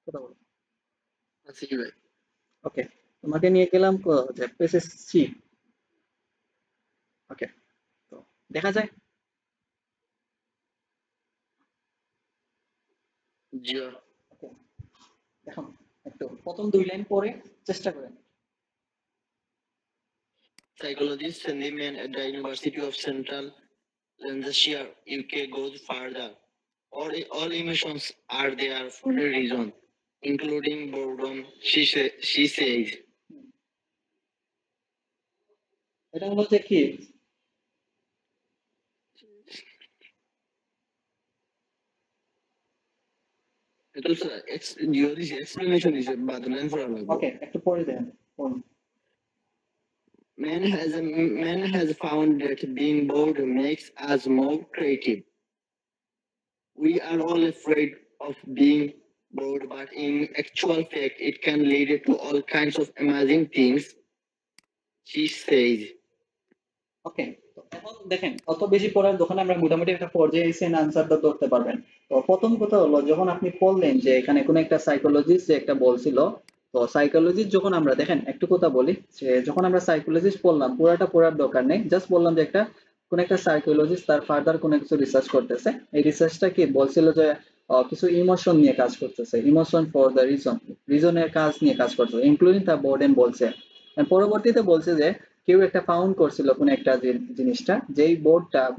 কথা বলো। আচ্ছা কি ভাই? ওকে, তোমাকে নিয়ে গেলাম যে প্রসেস সি। ওকে, তো দেখা যায়। জি ওকে, দেখুন একটু প্রথম 2 লাইন পরে চেষ্টা করেন। psychologist Sandeep at the University of Central Lancashire, UK goes further. All emotions are there for a reason, including boredom, she says. এটা হলো যে কি, It also your explanation is about the for ওকে একটু পরে দেন। Man has found that being bored makes us more creative. We are all afraid of being bored, but in actual fact, it can lead to all kinds of amazing things, she says. ওকে, তো এখন দেখেন অত বেশি পড়ার দোকানে আমরা মোটামুটি একটা পর্যায়ে এসে আনসারটা ধরতে পারবেন। তো প্রথম কথা হলো যখন আপনি বললেন যে এখানে কোন একটা সাইকোলজিস্ট যে একটা বলছিল, তো সাইকোলজিস্ট যখন আমরা দেখেন একটু কথা বলি যে যখন আমরা সাইকোলজিস্ট পড়লাম পুরাটা পড়ার দরকার নেই, জাস্ট বললাম যে একটা কোন একটা সাইকোলজিস্ট তার ফার্দার কোনো কিছু রিসার্চ করতেছে। এই রিসার্চটা কি বলছিল যে কিছু ইমোশন নিয়ে কাজ করতেছে, ইমোশন ফর দ্য রিজনের কাজ নিয়ে কাজ করতেছে, ইনক্লুডিং দ্য বোর্ডেন বলছে। পরবর্তীতে বলছে যে কেউ একটা ফাউন্ড করছিল কোন একটা জিনিসটা, যেই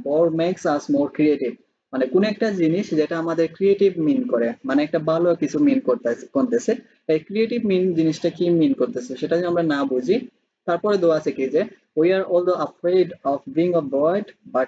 bored makes us more creative, মানে কোন একটা জিনিস যেটা আমাদের ক্রিয়েটিভ মিন করে, মানে একটা ভালো কিছু মিন করতেছে। এই ক্রিয়েটিভ মিন জিনিসটা কি মিন করতেছে সেটা যদি আমরা না বুঝি, তারপরে দোয়া আছে কি যে we are although afraid of being a bird but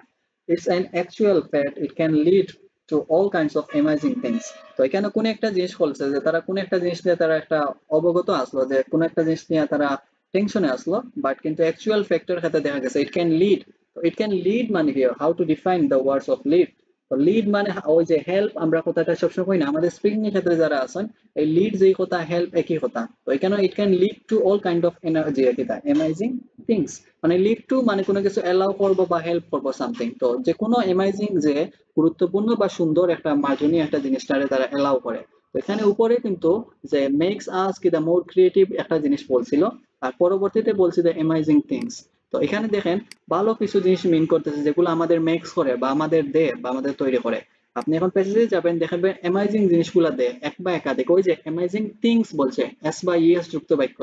it's an actual fact it can lead to all kinds of amazing things। তো এখানে কোন একটা জিনিস বলছে যে তারা কোন একটা জিনিস নিয়ে তারা একটা অবগত আসলো, যে কোন একটা জিনিস নিয়ে তারা টেনশনে আসলো, বাট কিন্তু অ্যাকচুয়াল ফ্যাক্টর ক্ষেত্রে দেখা গেছে ইট ক্যান লিড মানে কি, how to define the words of lead. তো লিড মানে ওই যে হেল্প, আমরা কথাটা সবসময় কই না আমাদের স্পিকিং এর ক্ষেত্রে যারা আছেন, এই লিড যেই কথা হেল্প একই কথা। তো এখানে it can lead to all kind of energy এটা অ্যামেজিং থিংস, মানে লিড টু মানে কোনো কিছু অ্যালাউ করবো বা হেল্প করবো সামথিং। তো যে কোনো অ্যামেজিং যে গুরুত্বপূর্ণ বা সুন্দর একটা মার্জনীয় একটা জিনিসটারে তারা অ্যালাউ করে। তো এখানে উপরে কিন্তু যে মেক্স আস কি দ্য মোর ক্রিয়েটিভ একটা জিনিস বলছিল, আর পরবর্তীতে বলছি দ্য অ্যামেজিং থিংস। তো এখানে দেখেন ভালো কিছু জিনিস মিন করতেছে যেগুলো আমাদের মেক্স করে বা আমাদের দেয় বা আমাদের তৈরি করে। আপনি এখন প্যাসেজে যাবেন দেখবেন অ্যামেজিং জিনিসগুলো দেয় এক বা একাধিক, ওই যে অ্যামেজিং থিংস বলছে এস বা ইএস যুক্ত বাক্য।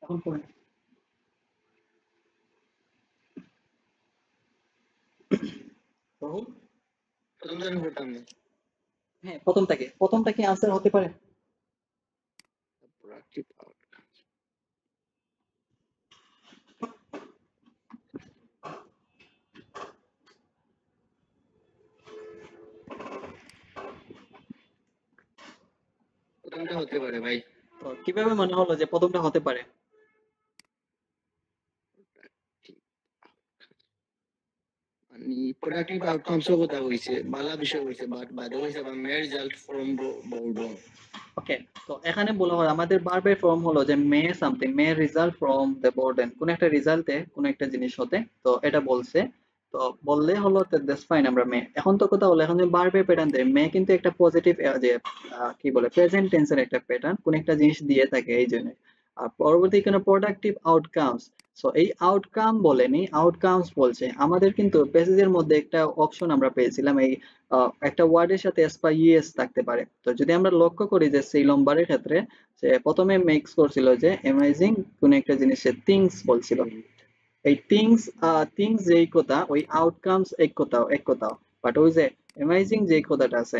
এখন পড়েন। রাহুল? প্রথম দিন করতাম না। হ্যাঁ, প্রথমটা কি আনসার হতে পারে? Productive outcomes. প্রথমটা হতে পারে ভাই। তো কিভাবে মনে হলো যে প্রথমটা হতে পারে? মানে প্রোডাক্টিভ আউটকামস কথা হইছে, ভালো বিষয় হইছে, বাট বাদে হইছে বা মে রেজাল্ট ফ্রম বোর্ডম। ওকে, তো এখানে বলা হয় আমাদের ভার্বের ফর্ম হলো যে মে রেজাল্ট ফ্রম দ্য বোর্ডেন, কোন একটা রেজাল্টে কোন একটা জিনিস হতে। তো এটা বলছে, তো বললে হলো দ্যাটস ফাইন, আমরা মে। এখন তো কথা হলো, এখন যে ভার্বের প্যাটার্ন দেয়, মে কিন্তু একটা পজিটিভ যে কি বলে প্রেজেন্ট টেন্সের একটা প্যাটার্ন, কোন একটা জিনিস দিয়ে থাকে এই জন্য। আর পরবর্তী কোনো প্রোডাক্টিভ আউটকামস, সো এই আউটকাম বলেনি, আউটকামস বলছে। আমাদের কিন্তু প্যাসেজের মধ্যে একটা অপশন আমরা পেয়েছিলাম, এই একটা ওয়ার্ডের সাথে এস বা ইএস থাকতে পারে। তো যদি আমরা লক্ষ্য করি যে সেই লম্বারের ক্ষেত্রে সে প্রথমে মেক্স করছিল যে অ্যামেজিং কোন একটা জিনিসের থিংস বলছিল। এই থিংস যেই কথা, ওই আউটকামস এক কথাও, বাট ওই যে অ্যামেজিং যেই কথাটা আছে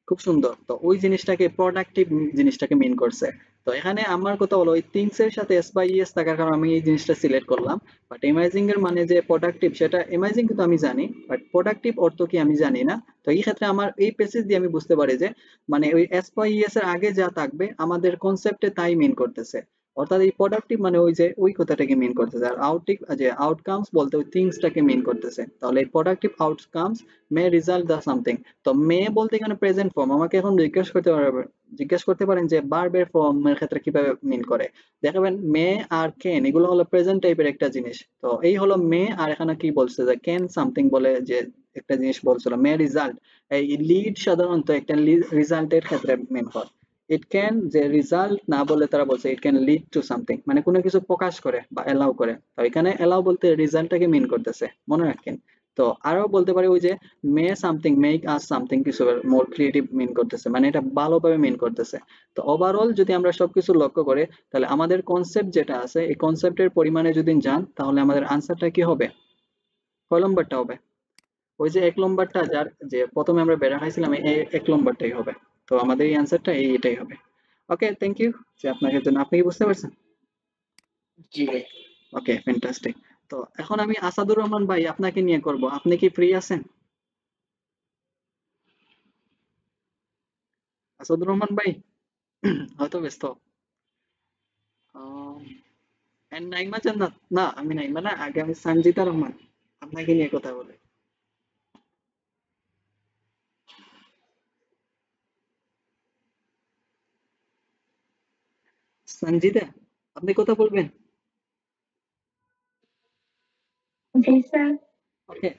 খুব সুন্দর, তো ওই জিনিসটাকে প্রোডাক্টিভ জিনিসটাকে মিন করছে। তো এখানে আমার কথা হলো ওই থিংস এর সাথে এস বাই ইএস থাকার কারণে আমি এই জিনিসটা সিলেক্ট করলাম। বাট অ্যামেজিং এর মানে যে প্রোডাক্টিভ, সেটা অ্যামেজিং কিন্তু আমি জানি, বাট প্রোডাক্টিভ অর্থ কি আমি জানি না। তো এই ক্ষেত্রে আমার এই প্যাসেজ দিয়ে আমি বুঝতে পারি যে মানে ওই এস বাই ইএস এর আগে যা থাকবে আমাদের কনসেপ্টে তাই মিন করতেছে। অর্থাৎ এই প্রোডাক্টিভ মানে ওই যে ওই কথাটাকে মিন করতেছে, আর যে আউটকামস বলতে ওই থিংসটাকে মিন করতেছে। তাহলে এই প্রোডাক্টিভ আউটকামস মে রিজাল্ট দা সামথিং। তো মে বলতে এখানে প্রেজেন্ট ফর্ম। আমাকে এখন জিজ্ঞেস করতে পারেন যে ভার্বের ফর্মের ক্ষেত্রে কিভাবে মিন করে। দেখাবেন মে আর ক্যান এগুলো হলো প্রেজেন্ট টাইপের একটা জিনিস। তো এই হলো মে, আর এখানে কি বলছে যে ক্যান সামথিং বলে যে একটা জিনিস বলছিল মে রিজাল্ট। এই লিড সাধারণত একটা রিজাল্টের ক্ষেত্রে মিন হয়। ইট ক্যান যে রিজাল্ট না বলে তারা বলছে it can lead to something, মানে কোনো কিছু প্রকাশ করে বা এলাও করে। তো এখানে এলাও বলতে রিজাল্টটাকে মিন করতেছে, মনে রাখেন। তো আরো বলতে পারি ওই যে মে সামথিং মেক আস সামথিং কিছু মোর ক্রিয়েটিভ মিন করতেছে, মানে এটা ভালোভাবে মিন করতেছে। তো ওভারঅল যদি আমরা সবকিছু লক্ষ্য করি, তাহলে আমাদের কনসেপ্ট যেটা আছে এই কনসেপ্টের পরিমাণে যদি যান, তাহলে আমাদের আনসারটা কি হবে, কয় নম্বরটা হবে? ওই যে 1 নম্বরটা, যার যে প্রথমে আমরা বেড়া খাইছিলাম এই 1 নম্বরটাই হবে। তো আমাদের এই আনসারটা এটাই হবে। ওকে, থ্যাংক ইউ যে আপনাকে জন্য। আপনি কি বুঝতে পারছেন? জি ভাই। ওকে, ফ্যান্টাস্টিক। তো এখন আমি আসাদুর রহমান ভাই আপনাকে নিয়ে করব, আপনি কি ফ্রি আছেন? আসাদুর রহমান ভাই হয়তো ব্যস্ত। এন্ড নাইমা জান্নাত, না আমি নাইমা না, আগে আমি সঞ্জিতা রহমান আপনাকে নিয়ে কথা বলি। সঞ্জিতা, আপনি কথা বলবেন? জি স্যার। ওকে,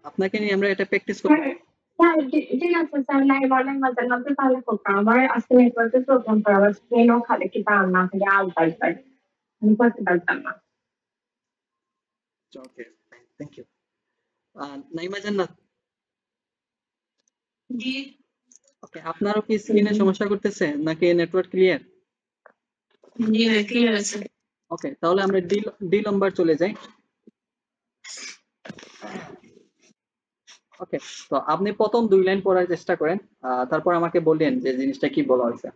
আপনাকে নিয়ে আমরা এটা প্র্যাকটিস করব। হ্যাঁ, স্যার ঠিক আছে স্যার, নাই বলেন না যেন আপনি তাহলে করতাম। আমার আজকে নেটওয়ার্কের প্রবলেম, তো আবার স্ক্রিনও খালি কি দাম না থেকে আলতাই পাই, আমি করতে পারতাম না। ওকে, থ্যাংক ইউ। নাইমা জান্নাত, জি, ওকে, আপনারও কি স্ক্রিনে সমস্যা করতেছে নাকি নেটওয়ার্ক ক্লিয়ার? জি ভাই ক্লিয়ার আছে। ওকে, তাহলে আমরা ডি নাম্বার চলে যাই। ওকে, তো আপনি প্রথম 2 লাইন পড়ার চেষ্টা করেন, তারপর আমাকে বলেন যে জিনিসটা কি বলা হয়েছে।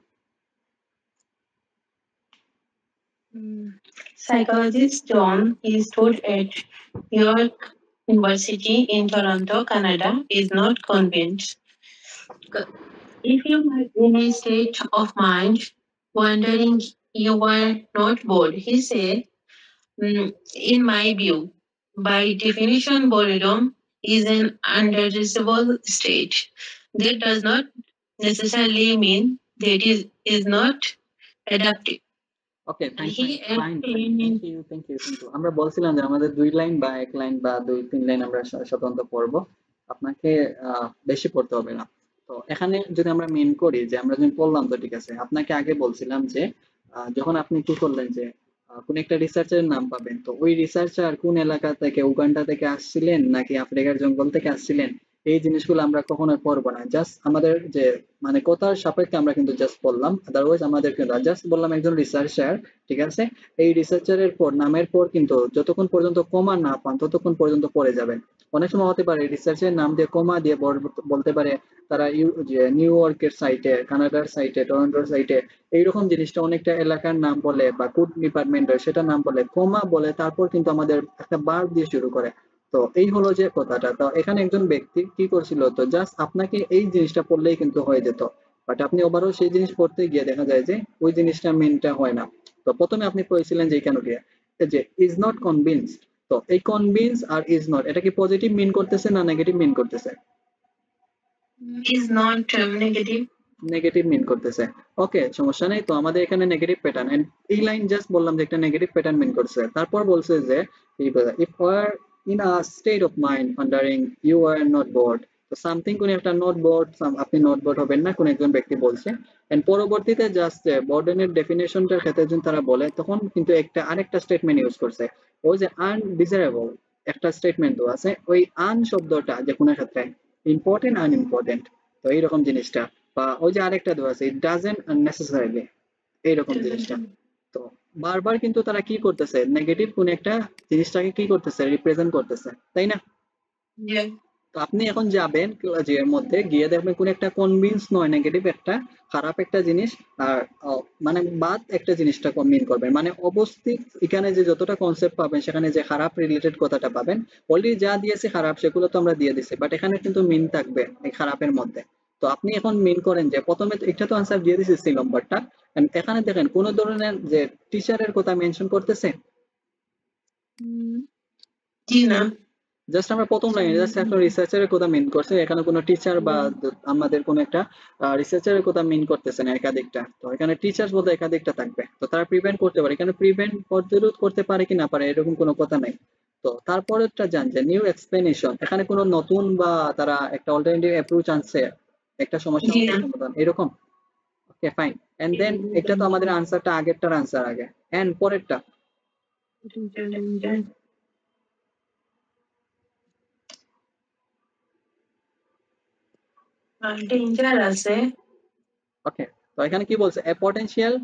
Psychologist John Eastwood at York University in Toronto, Canada, is not convinced. If you are in a state of mind wondering you are not bored, he said, in my view, by definition, boredom is an undesirable state. That does not necessarily mean that it is not adaptive. Okay, He thank you. আমরা বলছিলাম যে আমাদের 2 line বা 1 line বা 2-3 line আমরা স্বতন্ত্র পড়বো, আপনাকে বেশি পড়তে হবে না। তো এখানে যদি আমরা মেন করি যে আমরা যখন পড়লাম, তো ঠিক আছে, আপনাকে আগে বলছিলাম যে যখন আপনি কি করলেন যে কোন একটা রিসার্চের নাম পাবেন, তো ওই রিসার্চার কোন এলাকা থেকে, উগান্ডা থেকে আসছিলেন নাকি আফ্রিকার জঙ্গল থেকে আসছিলেন, এই জিনিসগুলো আমরা কখনোই পড়বো না। জাস্ট আমাদের যে মানে কথার সাপেক্ষে আমরা কিন্তু জাস্ট বললাম, আদারওয়াইজ আমাদের কিন্তু জাস্ট বললাম একজন রিসার্চার, ঠিক আছে। এই রিসার্চারের পর নামের পর কিন্তু যতক্ষণ পর্যন্ত কমা না পান ততক্ষণ পর্যন্ত পড়ে যাবেন। অনেক সময় হতে পারে রিসার্চের নাম দিয়ে কমা দিয়ে বলতে পারে তারা যে নিউ ইয়র্কের সাইটে, কানাডার সাইটে, টরন্টোর সাইটে, এইরকম জিনিসটা অনেকটা এলাকার নাম বলে বা কোড ডিপার্টমেন্টের সেটা নাম বলে, কমা বলে, তারপর কিন্তু আমাদের একটা বার দিয়ে শুরু করে। তো এই হলো যে কথাটা। তো এখানে একজন ব্যক্তি কি করছিল, তো জাস্ট আপনাকে এই জিনিসটা পড়লেই কিন্তু হয়ে যেত, বাট আপনি ওভারঅল সেই জিনিস পড়তে গিয়ে দেখা যায় যে ওই জিনিসটা মেনটা হয় না। তো প্রথমে আপনি পড়েছিলেন যে কেন দিয়ে যে ইজ নট কনভিন্সড। তো এই কনভিন্স আর ইজ নট, এটা কি পজিটিভ মিন করতেছে না নেগেটিভ মিন করতেছে? is not negative. নেগেটিভ মিন করতেছে। ওকে, সমস্যা নেই। তো আমাদের এখানে নেগেটিভ প্যাটার্ন, এন্ড এই লাইন জাস্ট বললাম যে একটা নেগেটিভ প্যাটার্ন মিন করছে। তারপর বলছে যে if in a state of mind wondering you are not bored. তো সামথিং কোন একটা নট বোর্ড, আপনি নট বোর্ড হবেন না কোন একজন ব্যক্তি বলছে, এন্ড পরবর্তীতে জাস্ট বোর্ডেনের ডেফিনেশনটার ক্ষেত্রে যখন তারা বলে তখন কিন্তু একটা আরেকটা স্টেটমেন্ট ইউজ করছে, ওই যে আনডিজারেবল একটা স্টেটমেন্ট তো আছে, ওই আন শব্দটা যে কোনো ক্ষেত্রে ইম্পর্টেন্ট আনইম্পর্টেন্ট, তো এইরকম জিনিসটা, বা ওই যে আরেকটা দেওয়া আছে ইট ডাজন্ট আননেসেসারিলি, এইরকম জিনিসটা। তো বারবার কিন্তু তারা কি করতেছে, নেগেটিভ কোন একটা জিনিসটাকে কি করতেছে, রিপ্রেজেন্ট করতেছে, তাই না? Yeah. তো আপনি এখন যাবেন যে এর মধ্যে গিয়ে দেখবেন কোন একটা কনভিন্স নয় নেগেটিভ একটা খারাপ একটা জিনিস, আর মানে বাদ একটা জিনিসটা কনভিন করবেন, মানে অবস্থিত এখানে যে যতটা কনসেপ্ট পাবেন সেখানে যে খারাপ রিলেটেড কথাটা পাবেন, অলরেডি যা দিয়েছে খারাপ সেগুলো তো আমরা দিয়ে দিছি, বাট এখানে কিন্তু মিন থাকবে এই খারাপের মধ্যে। তো আপনি এখন মিন করেন যে প্রথমে তো এটা তো আনসার দিয়ে দিছি সি নম্বরটা, এখানে দেখেন কোন ধরনের যে টিচারের কথা মেনশন করতেছে, জি না। জাস্ট আমরা প্রথম লাইনে জাস্ট একটা রিসার্চারের কথা মিন করছে, এখানে কোনো টিচার বা আমাদের কোনো একটা রিসার্চারের কথা মিন করতেছে না একাধিকটা, তো এখানে টিচার বলতে একাধিকটা থাকবে, তো তারা প্রিভেন্ট করতে পারে, এখানে প্রিভেন্ট প্রতিরোধ করতে পারে কি না পারে এরকম কোনো কথা নাই। তো তারপরেরটা জান যে নিউ এক্সপ্লেনেশন, এখানে কোনো নতুন বা তারা একটা অল্টারনেটিভ অ্যাপ্রোচ আনছে একটা সমস্যা জি না। সমাধান এরকম। ওকে ফাইন, এন্ড দেন এটা তো আমাদের আনসারটা আগেরটার আনসার আগে, এন্ড পরেরটা ডেঞ্জার আছে। ওকে, তো এখানে কি বলছে, a potential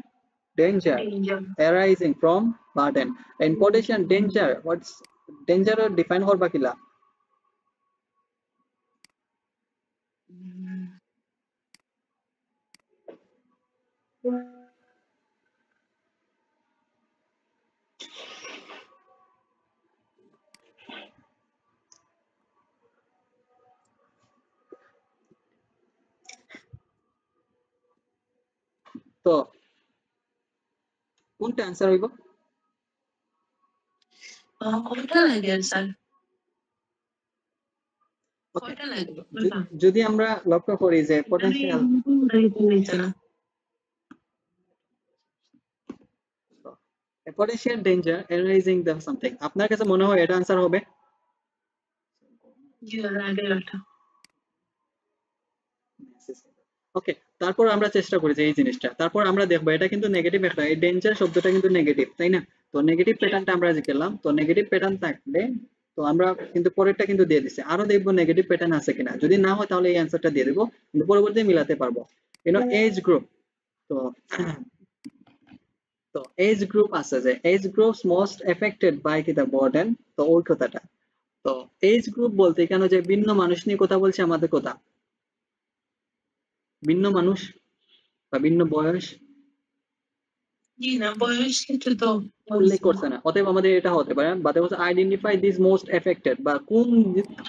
danger danger arising from burden and potential danger, what's danger define করবা কিলা? তো কোনটা অ্যান্সার হইব? কয়টা লাগে স্যার? ওকে, কয়টা লাগবে? যদি আমরা লক্ষ্য করি যে potential danger arising the something, আপনার কাছে মনে হয় এটা অ্যান্সার হবে? জি আগেরটা। ওকে, তারপর আমরা চেষ্টা করি যে এই জিনিসটা, তারপর আমরা দেখবো এটা কিন্তু নেগেটিভ একটা, এই ডেঞ্জার শব্দটা কিন্তু নেগেটিভ, তাই না? তো নেগেটিভ প্যাটার্নটা আমরা শিখলাম, তো নেগেটিভ প্যাটার্ন থাকলে তো আমরা কিন্তু পরেরটা কিন্তু দিয়ে দিছি, আরো দেখবো নেগেটিভ প্যাটার্ন আছে কিনা, যদি না হয় তাহলে এই অ্যান্সারটা দিয়ে দেবো, কিন্তু পরবর্তীতে মিলাতে পারবো। এজ গ্রুপ, তো তো এজ গ্রুপ আছে যে age groups most affected by কি দা বার্ডেন, তো ওই কথাটা। তো এজ গ্রুপ বলতে কেন যে ভিন্ন মানুষ নিয়ে কথা বলছে আমাদের কথা, ভিন্ন মানুষ বা ভিন্ন বয়স জি না, বয়স কিছু তো উল্লেখ করছে না, অতএব আমাদের এটা হতে পারে বাদে হচ্ছে আইডেন্টিফাই দিস মোস্ট এফেক্টেড, বা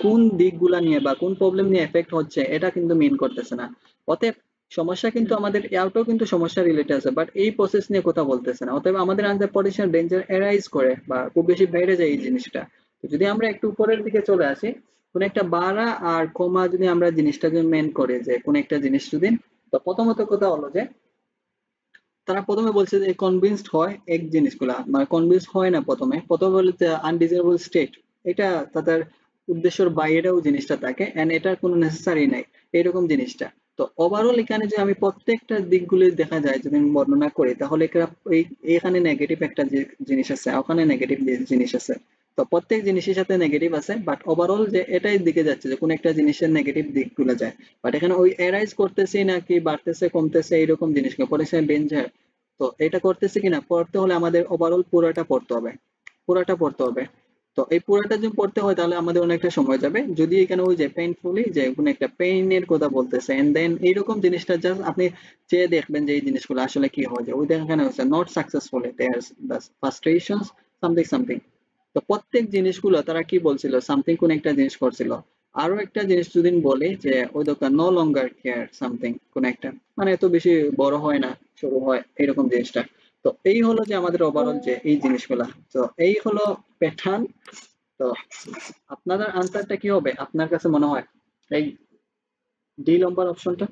কোন দিকগুলা নিয়ে বা কোন প্রবলেম নিয়ে এফেক্ট হচ্ছে এটা কিন্তু মিন করতেছে না, অতএব সমস্যা কিন্তু আমাদের ইয়াটাও কিন্তু সমস্যা রিলেটেড আছে, বাট এই প্রসেস নিয়ে কথা বলতেছে না, অতএব আমাদের আনসার পটেনশিয়াল ডেঞ্জার অ্যারাইজ করে বা খুব বেশি বেড়ে যায় এই জিনিসটা। তো যদি আমরা একটু উপরের দিকে চলে আসি, কোন একটা বাড়া আর কমা যদি আমরা জিনিসটা যদি মেন করে যে কোন একটা জিনিস যদি, তো প্রথমত কথা হলো যে তারা প্রথমে বলছে যে কনভিন্সড হয় এক জিনিসগুলা, মানে কনভিন্সড হয় না, প্রথমে বলছে আনডিজারেবল স্টেট, এটা তাদের উদ্দেশ্যের বাইরেও জিনিসটা থাকে এন্ড এটার কোনো নেসেসারি নাই এরকম জিনিসটা। তো ওভারঅল এখানে যে আমি প্রত্যেকটা দিকগুলি দেখা যায় যদি আমি বর্ণনা করি তাহলে এখানে নেগেটিভ একটা জিনিস আছে, ওখানে নেগেটিভ জিনিস আছে, তো প্রত্যেক জিনিসের সাথে নেগেটিভ আছে, বাট ওভারঅল যে এটাই দিকে যাচ্ছে যে কোন একটা জিনিসের নেগেটিভ দিকগুলো যায়, বাট এখানে ওই এরাইজ করতেছে নাকি বাড়তেছে কমতেছে এইরকম জিনিসগুলো পটেনশিয়াল ডেঞ্জার, তো এটা করতেছে কিনা পড়তে হলে আমাদের ওভারঅল পুরোটা পড়তে হবে, পুরোটা পড়তে হবে। তো এই পুরোটা যদি পড়তে হয় তাহলে আমাদের অনেকটা সময় যাবে, যদি এখানে ওই যে পেইনফুলি যে কোনো একটা পেইনের কথা বলতেছে এন্ড দেন এইরকম জিনিসটা জাস্ট আপনি চেয়ে দেখবেন যে এই জিনিসগুলো আসলে কি হয়, যে ওই এখানে হচ্ছে not successfully their frustrations something something. তো প্রত্যেক জিনিসগুলো তারা কি বলছিল, সামথিং কোন একটা জিনিস করছিল, আরো একটা জিনিস যদি বলি যে ওই দোকান নো লঙ্গার কেয়ার সামথিং কোন একটা, মানে এত বেশি বড় হয় না শুরু হয় এরকম জিনিসটা। তো এই হলো যে আমাদের ওভারঅল যে এই জিনিসগুলা, তো এই হলো প্যাটার্ন। তো আপনাদের আনসারটা কি হবে আপনার কাছে মনে হয়, এই ডি নম্বর অপশনটা,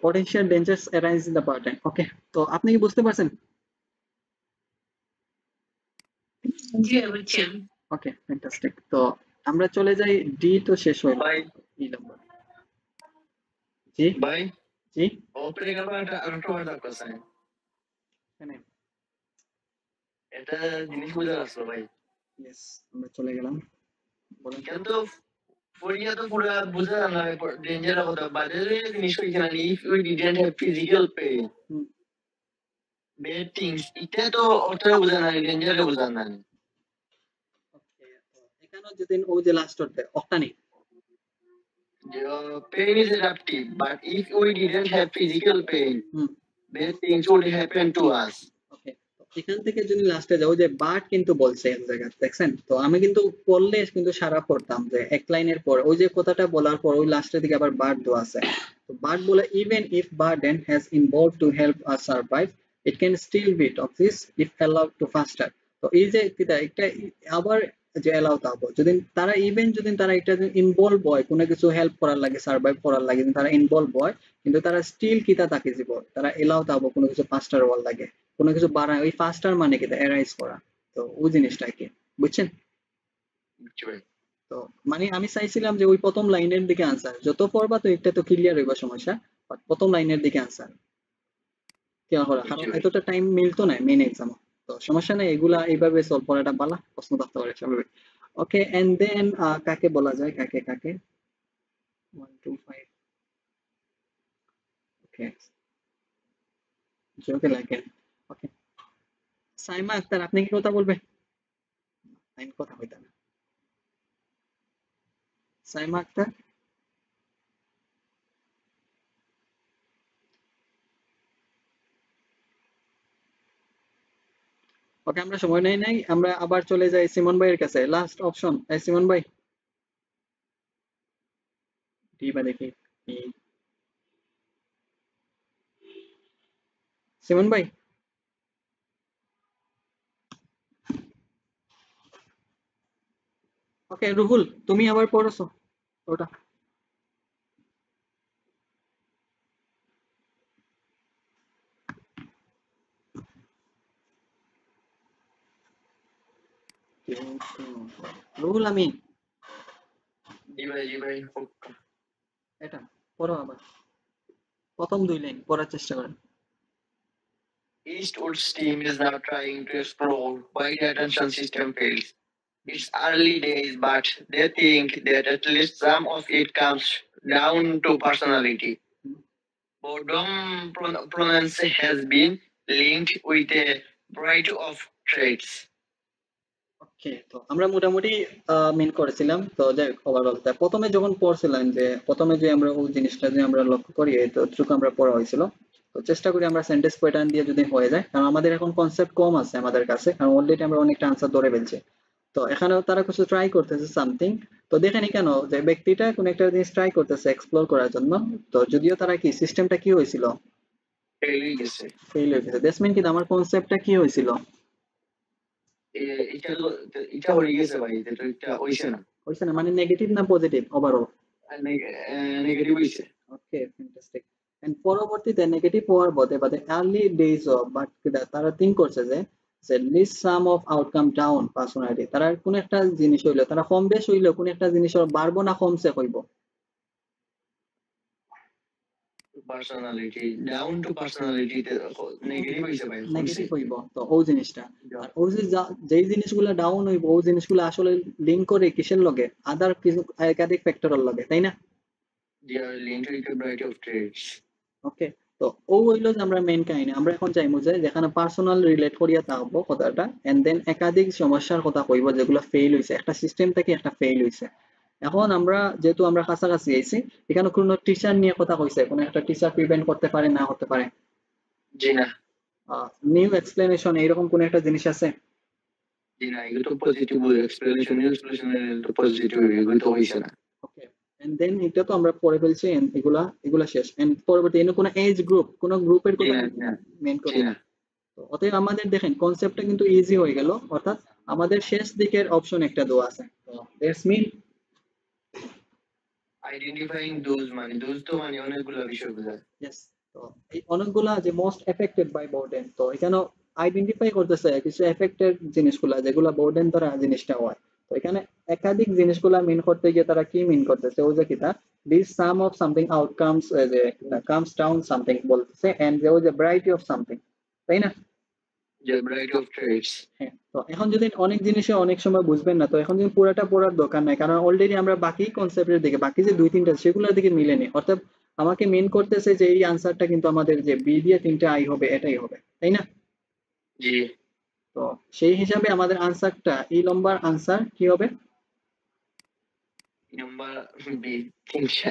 potential dangers arise in the pattern, ওকে? তো আপনি কি বুঝতে পারছেন? জি বুঝছি। ওকে, ফ্যান্টাস্টিক। তো আমরা চলে যাই ডি, তো শেষ হইল ভাই ই নাম্বার। জি ভাই জি অপারেটর আরেকটা কথা এখানে এটা জিনিস বোঝার আসলো ভাই ইয়েস, আমরা চলে গেলাম, বলেন। কিন্তু ফরিয়া তো পুরো বোঝা না ডেঞ্জার কথা বাজারে জিনিস হইছে না if we didn't have physical pain hmm, bad things এটা তো অর্থে বোঝা না ডেঞ্জারে বোঝা না ওকে। তো এখানে যদি ওই যে লাস্ট অর্থে অক্টানি, pain is adaptive but if we didn't have physical pain hmm, bad things would happen to us ওকে। তো এখান থেকে যদি লাস্টে যাও, যে বাট কিন্তু বলছে এক জায়গায়, দেখছেন? তো আমি কিন্তু পড়লে কিন্তু সারা পড়তাম যে এক লাইনের পর ওই যে কথাটা বলার পর ওই লাস্টের দিকে আবার বাট দেওয়া আছে। তো বাট বলে even if burden has involved to help us survive it can still beat of this if allowed to faster. তো এই যে এটা আবার যে এলাও তাবো যদি তারা ইভেন যদি তারা এটা ইনভলভ হয় কোনো কিছু হেল্প করার লাগে সার্ভাইভ করার লাগে, যদি তারা ইনভলভ হয় কিন্তু তারা স্টিল কিতা তাকে দিব তারা এলাও তাবো কোনো কিছু ফাস্টার হওয়ার লাগে, কোনো কিছু বাড়ায়। ওই ফাস্টার মানে কি এরাইজ করা। তো ওই জিনিসটা কি বুঝছেন? তো মানে আমি চাইছিলাম যে ওই প্রথম লাইনের দিকে আনসার যত পড়বা তো একটা তো ক্লিয়ার হইবা সমস্যা, বাট প্রথম লাইনের দিকে আনসার কি করা, কারণ এতটা টাইম মিলতো না মেইন এক্সাম। তো সমস্যা নেই, এগুলা এইভাবে সলভ করাটা ভালো, প্রশ্ন থাকতে পারে স্বাভাবিক। ওকে, এন্ড দেন কাকে বলা যায়, কাকে কাকে 1 2 5 ওকে ওকে লাগেন। ওকে, সাইমা আক্তার আপনি কি কথা বলবেন? লাইন কথা হইতা না। সাইমা আক্তার, ওকে আমরা সময় নাই, আমরা আবার চলে যাই সিমন ভাইয়ের কাছে, লাস্ট অপশন। সিমন ভাই ডি বা দেখি ই। সিমন ভাই ওকে, রুহুল তুমি আবার পড়ছো ওটা। রুহুল আমি জি ভাই এটা পড়ো আবার, প্রথম দুই লাইন পড়ার চেষ্টা করেন। Eastwood's team is now trying to explore why the attention system fails. It's early days, but they think that at least some of it comes down to personality. Boredom prominence has been linked with a variety of traits. ওকে, তো আমরা মোটামুটি main করেছিলাম। তো যাই হোক, overall প্রথমে যখন পড়ছিলাম যে প্রথমে যে আমরা ওই জিনিসটা যে আমরা লক্ষ্য করি এতটুকু আমরা পড়া হয়েছিল। তো চেষ্টা করি আমরা সেন্টেন্স প্যাটার্ন দিয়ে যদি হয়ে যায়, কারণ আমাদের এখন কনসেপ্ট কম আছে আমাদের কাছে, কারণ অলরেডি আমরা অনেকটা আনসার ধরে ফেলছি। তো এখানেও তারা কিছু ট্রাই করতেছে সামথিং। তো দেখেনি কেন যে ব্যক্তিটা কোন একটা জিনিস ট্রাই করতেছে এক্সপ্লোর করার জন্য। তো যদিও তারা কি সিস্টেমটা কি হয়েছিল, ফেল হয়ে গেছে ফেল হয়ে গেছে, দ্যাটস মিন কি আমার কনসেপ্টটা কি হয়েছিল, এটা হয়ে গেছে ভাই এটা হইছে না হয়েছে না মানে নেগেটিভ না পজিটিভ ওভারঅল। নেগেটিভ হইছে ওকে, ফ্যান্টাস্টিক। এন্ড পরবর্তীতে নেগেটিভ হওয়ার বাদে বাদে আর্লি ডেজ অফ বাট তারা থিঙ্ক করছে যে least some of outcome down personality, তারা কোন একটা জিনিস হইলো তারা কম বেশ হইলো কোন একটা জিনিস বাড়বো না কমছে হইব, personality down to personality negative হইছে ভাই নেগেটিভ হইব। তো ওই জিনিসটা আর ওই যে যেই জিনিসগুলো ডাউন হইব ওই জিনিসগুলো আসলে লিংক করে কিসের লগে, আদার কিছু একাধিক ফ্যাক্টরের লগে, তাই না? they are linked with a variety of traits ওকে, তো ও হইলো যে আমরা মেইন কাহিনী আমরা এখন চাইবো যে যেখানে পার্সোনাল রিলেট করিয়া থাকবো কথাটা, এন্ড দেন একাধিক সমস্যার কথা কইবো যেগুলো ফেল হইছে, একটা সিস্টেম থেকে একটা ফেল হইছে। এখন আমরা যেহেতু আমরা কাছাকাছি আইছি, এখানে কোনো টিচার নিয়ে কথা কইছে, কোনো একটা টিচার প্রিভেন্ট করতে পারে না হতে পারে, জি না নিউ এক্সপ্লেনেশন এইরকম কোন একটা জিনিস আছে? জি না এগুলো তো পজিটিভ এক্সপ্লেনেশন তো পজিটিভ এগুলো তো হইছে না ওকে, এন্ড দেন এটা তো আমরা পড়ে ফেলছি and এগুলা শেষ। এন্ড পরবর্তী এনে কোনো এজ গ্রুপ কোনো গ্রুপের কথা মেইন করি না। তো অতএব আমাদের দেখেন কনসেপ্টটা কিন্তু ইজি হয়ে গেল, অর্থাৎ আমাদের শেষ দিকের অপশন একটা দেওয়া আছে। তো দ্যাটস মিন আইডেন্টিফাইং দোজ মানে দোজ তো অনেকগুলো বিষয় বোঝায় ইয়েস। তো এই অনেকগুলা যে মোস্ট এফেক্টেড বাই বোর্ডেন, তো এখানে আইডেন্টিফাই করতেছে কিছু এফেক্টেড জিনিসগুলা যেগুলা বোর্ডেন দ্বারা জিনিসটা হয়। তো এখানে একাধিক জিনিসগুলা মিন করতে গিয়ে তারা কি মিন করতেছে ওই যে কিটা this some of something outcomes যে কামস ডাউন সামথিং বলতেছে এন্ড যে ওই যে ভ্যারাইটি অফ সামথিং, তাই না? The variety of traits. হ্যাঁ, তো এখন যদি অনেক জিনিসে অনেক সময় বুঝবেন না, তো এখন যদি পুরাটা পড়ার দরকার নাই, কারণ অলরেডি আমরা বাকি কনসেপ্টের দিকে বাকি যে দুই তিনটা সেগুলোর দিকে মিলেনি, অর্থাৎ আমাকে মেন করতেছে যে এই আনসারটা কিন্তু আমাদের যে বি দিয়ে তিনটা আই হবে এটাই হবে, তাই না? জি। তো সেই হিসাবে আমাদের আনসারটা এই লম্বার আনসার কি হবে? Number B. তিনটা।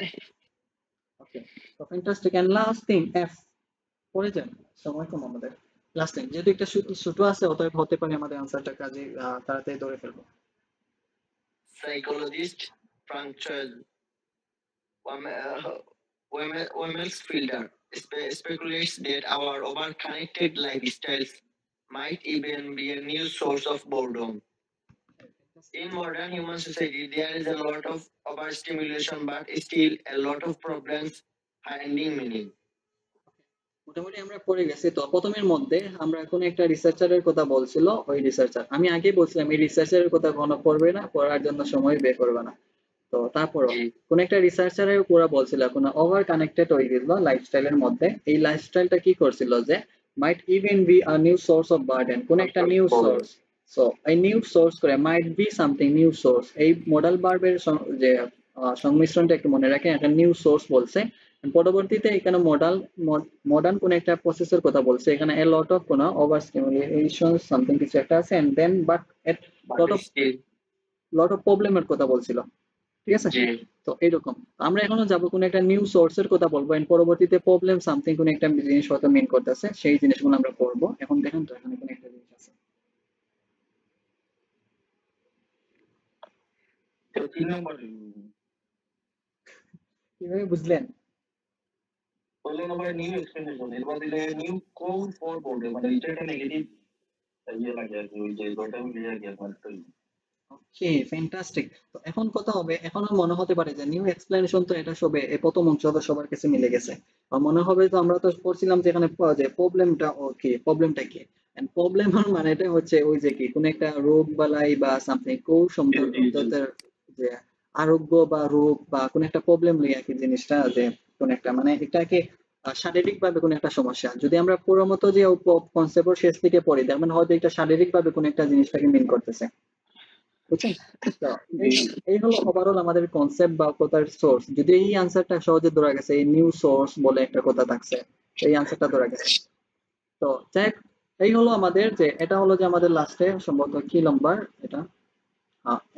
ওকে, তো fantastic. And last thing F, পড়ে যান, সময় কম আমাদের। লাস্ট থিং, যেহেতু একটা ছোট আছে অতএব হতে পারে আমাদের আনসারটা কাজে তাড়াতাড়ি ধরে ফেলবো। Psychologist Frank Church, Wemmel's filter speculates that our over-connected lifestyles might even be a new source of boredom. In modern human society, there is a lot of overstimulation, but still a lot of problems finding meaning. মোটামুটি আমরা পড়ে গেছি। তো প্রথমের মধ্যে আমরা এখন একটা রিসার্চারের কথা বলছিল, ওই রিসার্চার আমি আগে বলছিলাম এই রিসার্চারের কথা কোনো পড়বে না, পড়ার জন্য সময় বের করবে না। তো তারপরও জি। কোন একটা রিসার্চারের পুরো বলছিল কোন ওভার কানেক্টেড হয়ে গেছিল লাইফস্টাইলের মধ্যে, এই লাইফস্টাইলটা কি করছিল যে might even be a new source of burden, কোন একটা নিউ সোর্স। সো এই নিউ সোর্স করে might be something new source, এই মডাল ভার্বের যে সংমিশ্রণটা একটু মনে রাখেন, একটা নিউ সোর্স বলছে। পরবর্তীতে এখানে মডার্ন কোন একটা প্রসেসের কথা বলছে, এখানে এ লট অফ কোন ওভার স্টিমুলেশন সামথিং কিছু একটা আছে and then but at lot of প্রবলেমের কথা বলছিল, ঠিক আছে? জি। তো এইরকম আমরা এখনো যাবো কোন একটা নিউ সোর্সের কথা বলবো এন্ড পরবর্তীতে প্রবলেম সামথিং কোন একটা জিনিস হয়তো মেন করতেছে, সেই জিনিসগুলো আমরা পড়বো। এখন দেখেন তো এখানে কোন একটা জিনিস আছে, তো 3 নম্বর কিভাবে বুঝলেন? পয়লা নম্বরে নিউ এক্সপ্লেনেশন, এরপর দিলে নিউ কোড ফর বোর্ডে, মানে এটা একটা নেগেটিভ ইয়ে লাগে আর কি, ওই যে ওটা মিলে আর কি আপনার তো। ওকে, ফ্যান্টাস্টিক। তো এখন কথা হবে, এখন মনে হতে পারে যে নিউ এক্সপ্লেনেশন তো এটা সবে এই প্রথম অংশ তো সবার কাছে মিলে গেছে, আর মনে হবে তো আমরা তো পড়ছিলাম যে এখানে যে প্রবলেমটা ওকে, প্রবলেমটা কি? এন্ড প্রবলেম মানেটা হচ্ছে ওই যে কি কোন একটা রোগ বালাই বা সামথিং কো সম্পর্কের যে আরোগ্য বা রোগ বা কোন একটা প্রবলেম লইয়া কি জিনিসটা যে কোন একটা মানে এটাকে শারীরিক ভাবে কোন একটা সমস্যা, যদি আমরা পুরো মতো যে কনসেপ্ট শেষ থেকে পড়ি তার মানে হয়তো এটা শারীরিক ভাবে কোন একটা জিনিসটাকে মিন করতেছে, বুঝছেন? তো এই হলো ওভারঅল আমাদের কনসেপ্ট বা কথার সোর্স। যদি এই আনসারটা সহজে ধরা গেছে, এই নিউ সোর্স বলে একটা কথা থাকছে, এই আনসারটা ধরা গেছে। তো যাই হোক, এই হলো আমাদের যে এটা হলো যে আমাদের লাস্টে সম্ভবত কি নাম্বার এটা,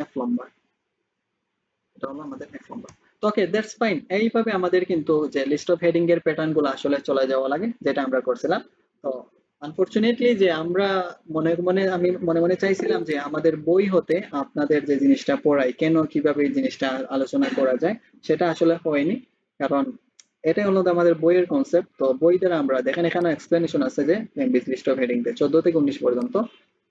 এফ নাম্বার, এটা হলো আমাদের এফ নাম্বার। তো ওকে, দ্যাটস ফাইন। এইভাবে আমাদের কিন্তু যে লিস্ট অফ হেডিং এর প্যাটার্ন গুলো আসলে চলে যাওয়া লাগে, যেটা আমরা করছিলাম। তো আনফরচুনেটলি যে আমরা মনে মনে আমি মনে মনে চাইছিলাম যে আমাদের বই হতে আপনাদের যে জিনিসটা পড়াই কেন কিভাবে এই জিনিসটা আলোচনা করা যায়, সেটা আসলে হয়নি। কারণ এটাই হলো আমাদের বইয়ের কনসেপ্ট। তো বই দ্বারা আমরা দেখেন এখানে এক্সপ্লেনেশন আছে যে লিস্ট অফ হেডিং 14 থেকে 19 পর্যন্ত।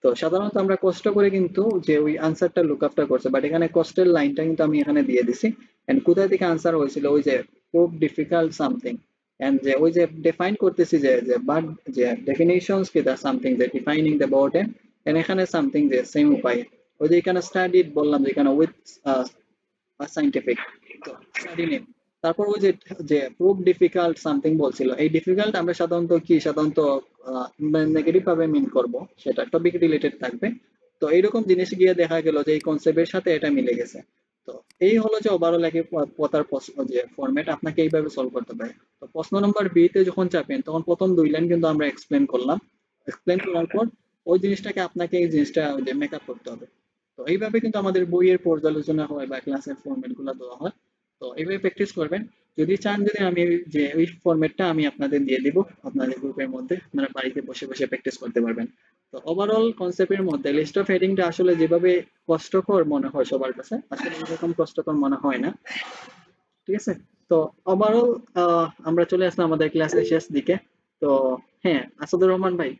তো সাধারণত আমরা কষ্ট করে কিন্তু যে ওই আনসারটা লুক আপটা করছে, বাট এখানে কষ্টের লাইনটা কিন্তু আমি এখানে দিয়ে দিছি। এন্ড কোথা থেকে আনসার হয়েছিল ওই যে খুব ডিফিকাল্ট সামথিং, এন্ড যে ওই যে ডিফাইন করতেছি যে বাট যে ডেফিনেশনস কি দা সামথিং যে ডিফাইনিং দ্য বর্ডেন, এন্ড এখানে সামথিং যে সেম উপায়ে ওই যে এখানে স্টাডিড বললাম যে এখানে উইথ সাইন্টিফিক, তো স্টাডি নেম। তারপর ওই যে যে প্রুভ ডিফিকাল্ট সামথিং বলছিল, এই ডিফিকাল্ট আমরা সাধারণত নেগেটিভ ভাবে মিন করব, সেটা টপিক রিলেটেড থাকবে। তো এইরকম জিনিস গিয়ে দেখা গেল যে এই কনসেপ্টের সাথে এটা মিলে গেছে। তো এই হলো যে ওভারঅল একই পতার যে ফরম্যাট আপনাকে এইভাবে সলভ করতে পারে। তো প্রশ্ন নম্বর বি তে যখন চাপেন তখন প্রথম 2 লাইন কিন্তু আমরা এক্সপ্লেন করলাম, এক্সপ্লেন করার পর ওই জিনিসটাকে আপনাকে এই জিনিসটা যে মেকআপ করতে হবে। তো এইভাবে কিন্তু আমাদের বইয়ের পর্যালোচনা হয় বা ক্লাসের ফরম্যাট গুলো দেওয়া হয়। তো এইভাবে প্র্যাকটিস করবেন। যদি চান যদি আমি যে ওই ফরম্যাটটা আমি আপনাদের দিয়ে দিব আপনাদের গ্রুপের মধ্যে, আপনারা বাড়িতে বসে বসে প্র্যাকটিস করতে পারবেন। তো ওভারঅল কনসেপ্টের মধ্যে লিস্ট অফ হেডিংটা আসলে যেভাবে কষ্টকর মনে হয় সবার কাছে, আসলে এরকম কষ্টকর মনে হয় না, ঠিক আছে? তো ওভারঅল আমরা চলে আসলাম আমাদের ক্লাসের শেষ দিকে। তো হ্যাঁ, আসাদুর রহমান ভাই